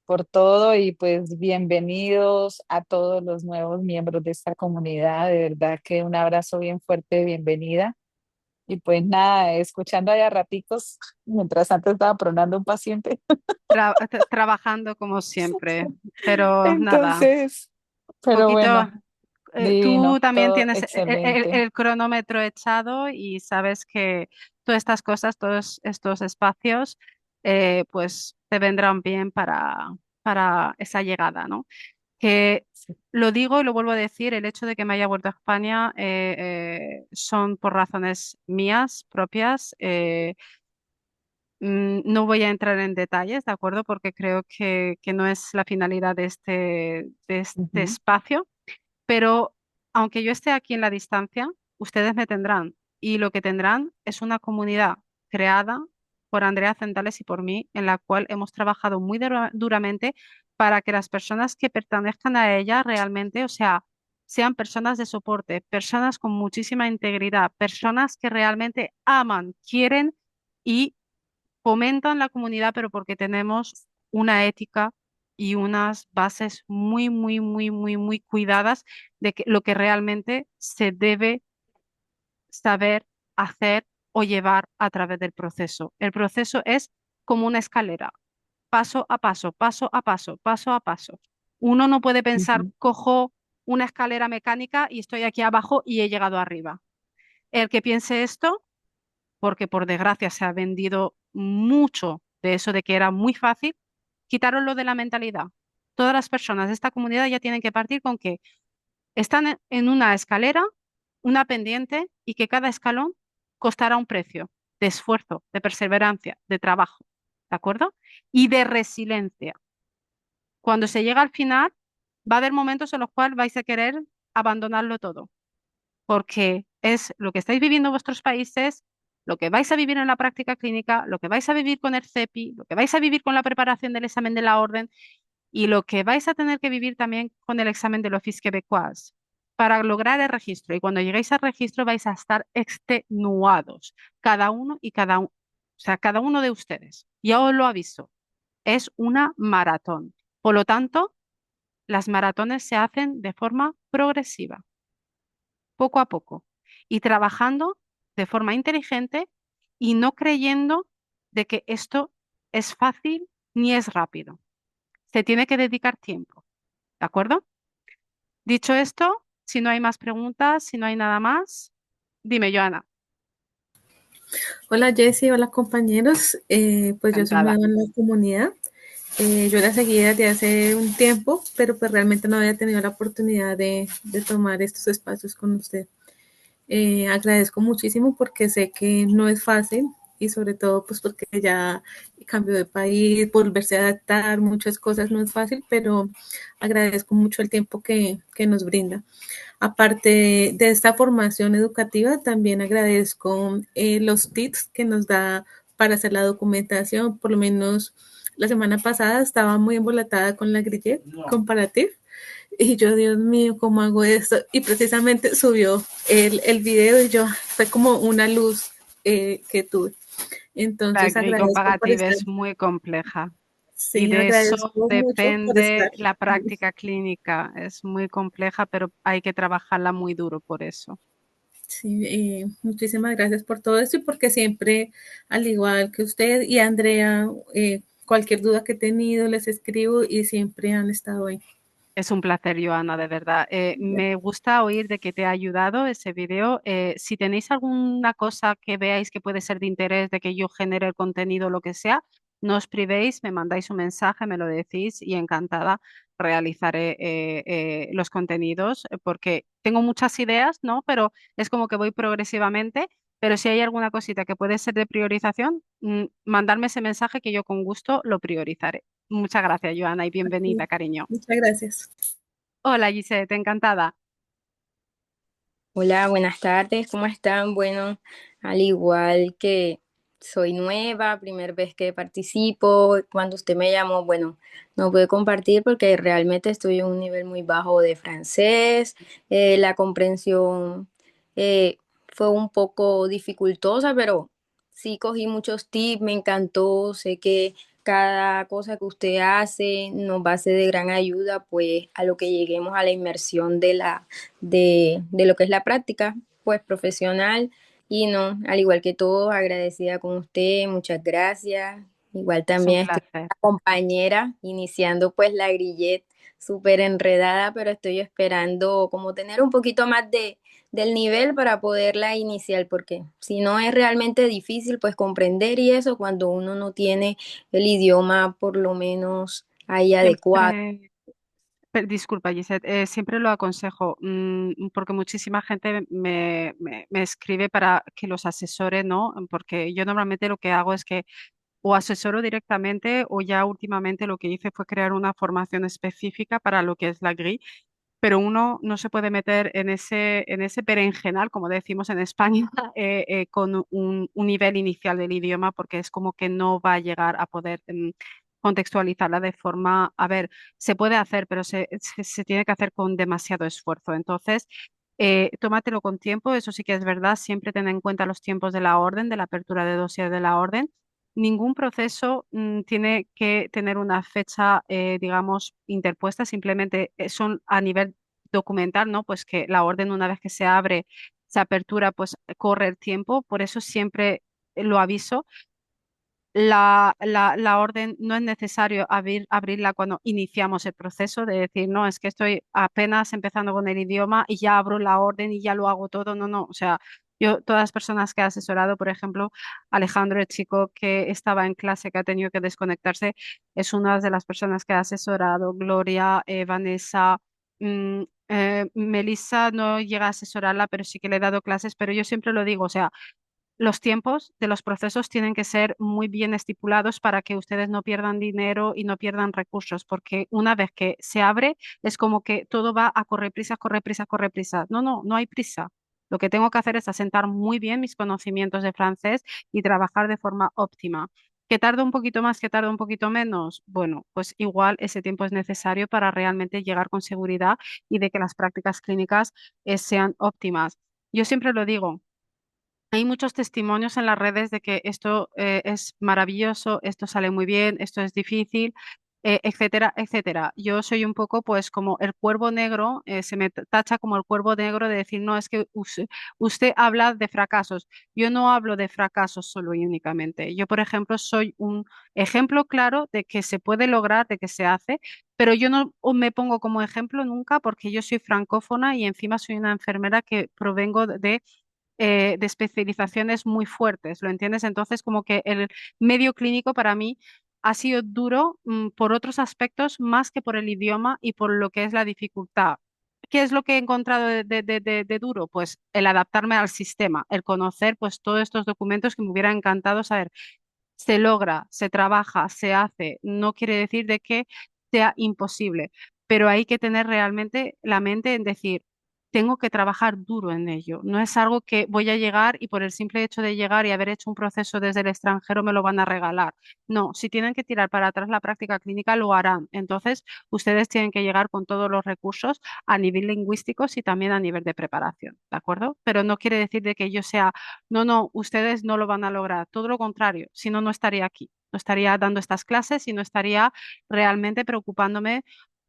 por todo y pues bienvenidos a todos los nuevos miembros de esta comunidad. De verdad que un abrazo bien fuerte de bienvenida. Y pues nada, escuchando allá raticos, mientras antes estaba pronando un paciente. Trabajando como siempre, pero nada, Entonces, pero poquito. bueno, Tú divino, también todo tienes excelente. el cronómetro echado y sabes que todas estas cosas, todos estos espacios, pues te vendrán bien para esa llegada, ¿no? Que lo digo y lo vuelvo a decir, el hecho de que me haya vuelto a España son por razones mías propias. No voy a entrar en detalles, ¿de acuerdo? Porque creo que no es la finalidad de este Ujú. espacio, pero aunque yo esté aquí en la distancia, ustedes me tendrán y lo que tendrán es una comunidad creada por Andrea Centales y por mí, en la cual hemos trabajado muy duramente para que las personas que pertenezcan a ella realmente, o sea, sean personas de soporte, personas con muchísima integridad, personas que realmente aman, quieren y fomentan la comunidad, pero porque tenemos una ética y unas bases muy, muy, muy, muy, muy cuidadas de lo que realmente se debe saber hacer o llevar a través del proceso. El proceso es como una escalera, paso a paso, paso a paso, paso a paso. Uno no puede pensar, Ujú. cojo una escalera mecánica y estoy aquí abajo y he llegado arriba. El que piense esto porque por desgracia se ha vendido mucho de eso de que era muy fácil, quitaronlo de la mentalidad. Todas las personas de esta comunidad ya tienen que partir con que están en una escalera, una pendiente y que cada escalón costará un precio de esfuerzo, de perseverancia, de trabajo, ¿de acuerdo? Y de resiliencia. Cuando se llega al final, va a haber momentos en los cuales vais a querer abandonarlo todo porque es lo que estáis viviendo en vuestros países, lo que vais a vivir en la práctica clínica, lo que vais a vivir con el CEPI, lo que vais a vivir con la preparación del examen de la orden y lo que vais a tener que vivir también con el examen del Office Québécois para lograr el registro. Y cuando lleguéis al registro vais a estar extenuados, cada uno y cada uno, o sea, cada uno de ustedes. Ya os lo aviso, es una maratón. Por lo tanto, las maratones se hacen de forma progresiva poco a poco y trabajando de forma inteligente y no creyendo de que esto es fácil ni es rápido. Se tiene que dedicar tiempo, ¿de acuerdo? Dicho esto, si no hay más preguntas, si no hay nada más, dime, Joana. Hola Jessy, hola compañeros. Pues yo soy Encantada. nueva en la comunidad. Yo la seguí desde hace un tiempo, pero pues realmente no había tenido la oportunidad de tomar estos espacios con usted. Agradezco muchísimo porque sé que no es fácil y sobre todo pues porque ya cambio de país, volverse a adaptar, muchas cosas no es fácil, pero agradezco mucho el tiempo que nos brinda. Aparte de esta formación educativa, también agradezco los tips que nos da para hacer la documentación. Por lo menos la semana pasada estaba muy embolatada con la grille comparative y yo, Dios mío, ¿cómo hago esto? Y precisamente subió el video y yo, fue como una luz que tuve. La Entonces grille agradezco por comparativa estar. es muy compleja y Sí, de eso agradezco mucho por depende estar. la práctica clínica. Es muy compleja, pero hay que trabajarla muy duro por eso. Sí, muchísimas gracias por todo esto y porque siempre, al igual que usted y Andrea, cualquier duda que he tenido les escribo y siempre han estado ahí. Es un placer, Joana, de verdad. Me gusta oír de que te ha ayudado ese video. Si tenéis alguna cosa que veáis que puede ser de interés de que yo genere el contenido, lo que sea, no os privéis, me mandáis un mensaje, me lo decís y encantada realizaré los contenidos porque tengo muchas ideas, ¿no? Pero es como que voy progresivamente. Pero si hay alguna cosita que puede ser de priorización, mandarme ese mensaje que yo con gusto lo priorizaré. Muchas gracias, Joana, y bienvenida, cariño. Muchas gracias. Hola Gisette, encantada. Hola, buenas tardes, ¿cómo están? Bueno, al igual que soy nueva, primera vez que participo, cuando usted me llamó, bueno, no pude compartir porque realmente estoy en un nivel muy bajo de francés, la comprensión eh, fue un poco dificultosa, pero sí cogí muchos tips, me encantó, sé que cada cosa que usted hace nos va a ser de gran ayuda, pues a lo que lleguemos a la inmersión de lo que es la práctica, pues profesional. Y no, al igual que todos, agradecida con usted, muchas gracias. Igual Es un también estoy con placer. la compañera, iniciando pues la grillete súper enredada, pero estoy esperando como tener un poquito más del nivel para poderla iniciar, porque si no es realmente difícil pues comprender y eso cuando uno no tiene el idioma por lo menos ahí adecuado. Siempre, disculpa Gisette, siempre lo aconsejo porque muchísima gente me escribe para que los asesore, ¿no? Porque yo normalmente lo que hago es que o asesoro directamente o ya últimamente lo que hice fue crear una formación específica para lo que es la GRI, pero uno no se puede meter en ese berenjenal, como decimos en España, con un nivel inicial del idioma, porque es como que no va a llegar a poder contextualizarla de forma, a ver, se puede hacer, pero se tiene que hacer con demasiado esfuerzo. Entonces, tómatelo con tiempo, eso sí que es verdad, siempre ten en cuenta los tiempos de la orden, de la apertura de dossier de la orden. Ningún proceso tiene que tener una fecha, digamos, interpuesta, simplemente son a nivel documental, ¿no? Pues que la orden una vez que se abre, se apertura, pues corre el tiempo, por eso siempre lo aviso. La orden no es necesario abrirla cuando iniciamos el proceso de decir, no, es que estoy apenas empezando con el idioma y ya abro la orden y ya lo hago todo. No, no. O sea, yo, todas las personas que he asesorado, por ejemplo, Alejandro, el chico que estaba en clase, que ha tenido que desconectarse, es una de las personas que ha asesorado. Gloria, Vanessa, Melissa no llega a asesorarla, pero sí que le he dado clases, pero yo siempre lo digo, o sea, los tiempos de los procesos tienen que ser muy bien estipulados para que ustedes no pierdan dinero y no pierdan recursos, porque una vez que se abre es como que todo va a correr prisa, correr prisa, correr prisa. No, no, no hay prisa. Lo que tengo que hacer es asentar muy bien mis conocimientos de francés y trabajar de forma óptima. ¿Que tarda un poquito más, que tarda un poquito menos? Bueno, pues igual ese tiempo es necesario para realmente llegar con seguridad y de que las prácticas clínicas sean óptimas. Yo siempre lo digo. Hay muchos testimonios en las redes de que esto es maravilloso, esto sale muy bien, esto es difícil. etcétera, etcétera. Yo soy un poco pues como el cuervo negro, se me tacha como el cuervo negro de decir, no, es que usted habla de fracasos. Yo no hablo de fracasos solo y únicamente. Yo, por ejemplo, soy un ejemplo claro de que se puede lograr, de que se hace, pero yo no me pongo como ejemplo nunca porque yo soy francófona y encima soy una enfermera que provengo de especializaciones muy fuertes, ¿lo entiendes? Entonces, como que el medio clínico para mí ha sido duro, por otros aspectos más que por el idioma y por lo que es la dificultad. ¿Qué es lo que he encontrado de duro? Pues el adaptarme al sistema, el conocer pues todos estos documentos que me hubiera encantado saber. Se logra, se trabaja, se hace, no quiere decir de que sea imposible, pero hay que tener realmente la mente en decir, tengo que trabajar duro en ello. No es algo que voy a llegar y por el simple hecho de llegar y haber hecho un proceso desde el extranjero me lo van a regalar. No, si tienen que tirar para atrás la práctica clínica, lo harán. Entonces, ustedes tienen que llegar con todos los recursos a nivel lingüístico y también a nivel de preparación, ¿de acuerdo? Pero no quiere decir de que yo sea no, no, ustedes no lo van a lograr. Todo lo contrario, si no, no estaría aquí. No estaría dando estas clases y no estaría realmente preocupándome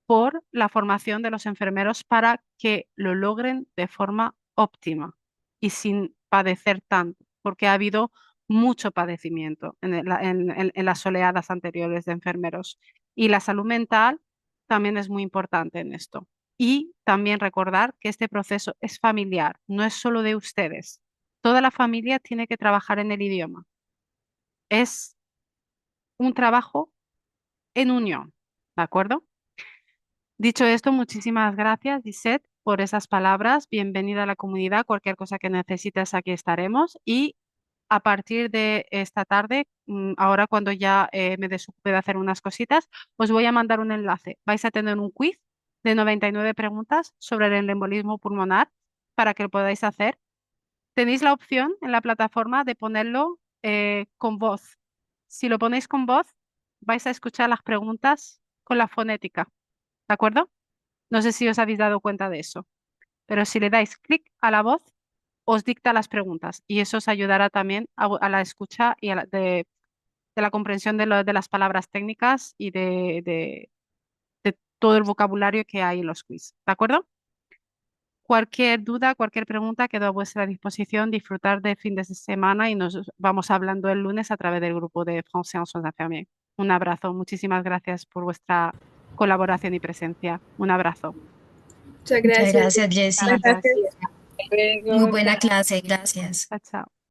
por la formación de los enfermeros para que lo logren de forma óptima y sin padecer tanto, porque ha habido mucho padecimiento en las oleadas anteriores de enfermeros. Y la salud mental también es muy importante en esto. Y también recordar que este proceso es familiar, no es solo de ustedes. Toda la familia tiene que trabajar en el idioma. Es un trabajo en unión, ¿de acuerdo? Dicho esto, muchísimas gracias, Lisette, por esas palabras. Bienvenida a la comunidad. Cualquier cosa que necesites, aquí estaremos. Y a partir de esta tarde, ahora cuando ya me desocupe de hacer unas cositas, os voy a mandar un enlace. Vais a tener un quiz de 99 preguntas sobre el embolismo pulmonar para que lo podáis hacer. Tenéis la opción en la plataforma de ponerlo con voz. Si lo ponéis con voz, vais a escuchar las preguntas con la fonética, ¿de acuerdo? No sé si os habéis dado cuenta de eso, pero si le dais clic a la voz, os dicta las preguntas y eso os ayudará también a la escucha y de la comprensión de las palabras técnicas y de todo el vocabulario que hay en los quiz, ¿de acuerdo? Cualquier duda, cualquier pregunta quedo a vuestra disposición. Disfrutar de fin de semana y nos vamos hablando el lunes a través del grupo de Français en Soins Infirmiers. Un abrazo. Muchísimas gracias por vuestra colaboración y presencia. Un abrazo. Muchas Muchas gracias. gracias, Jessie. Gracias. Luego, Muy buena clase, gracias. Chao, chao.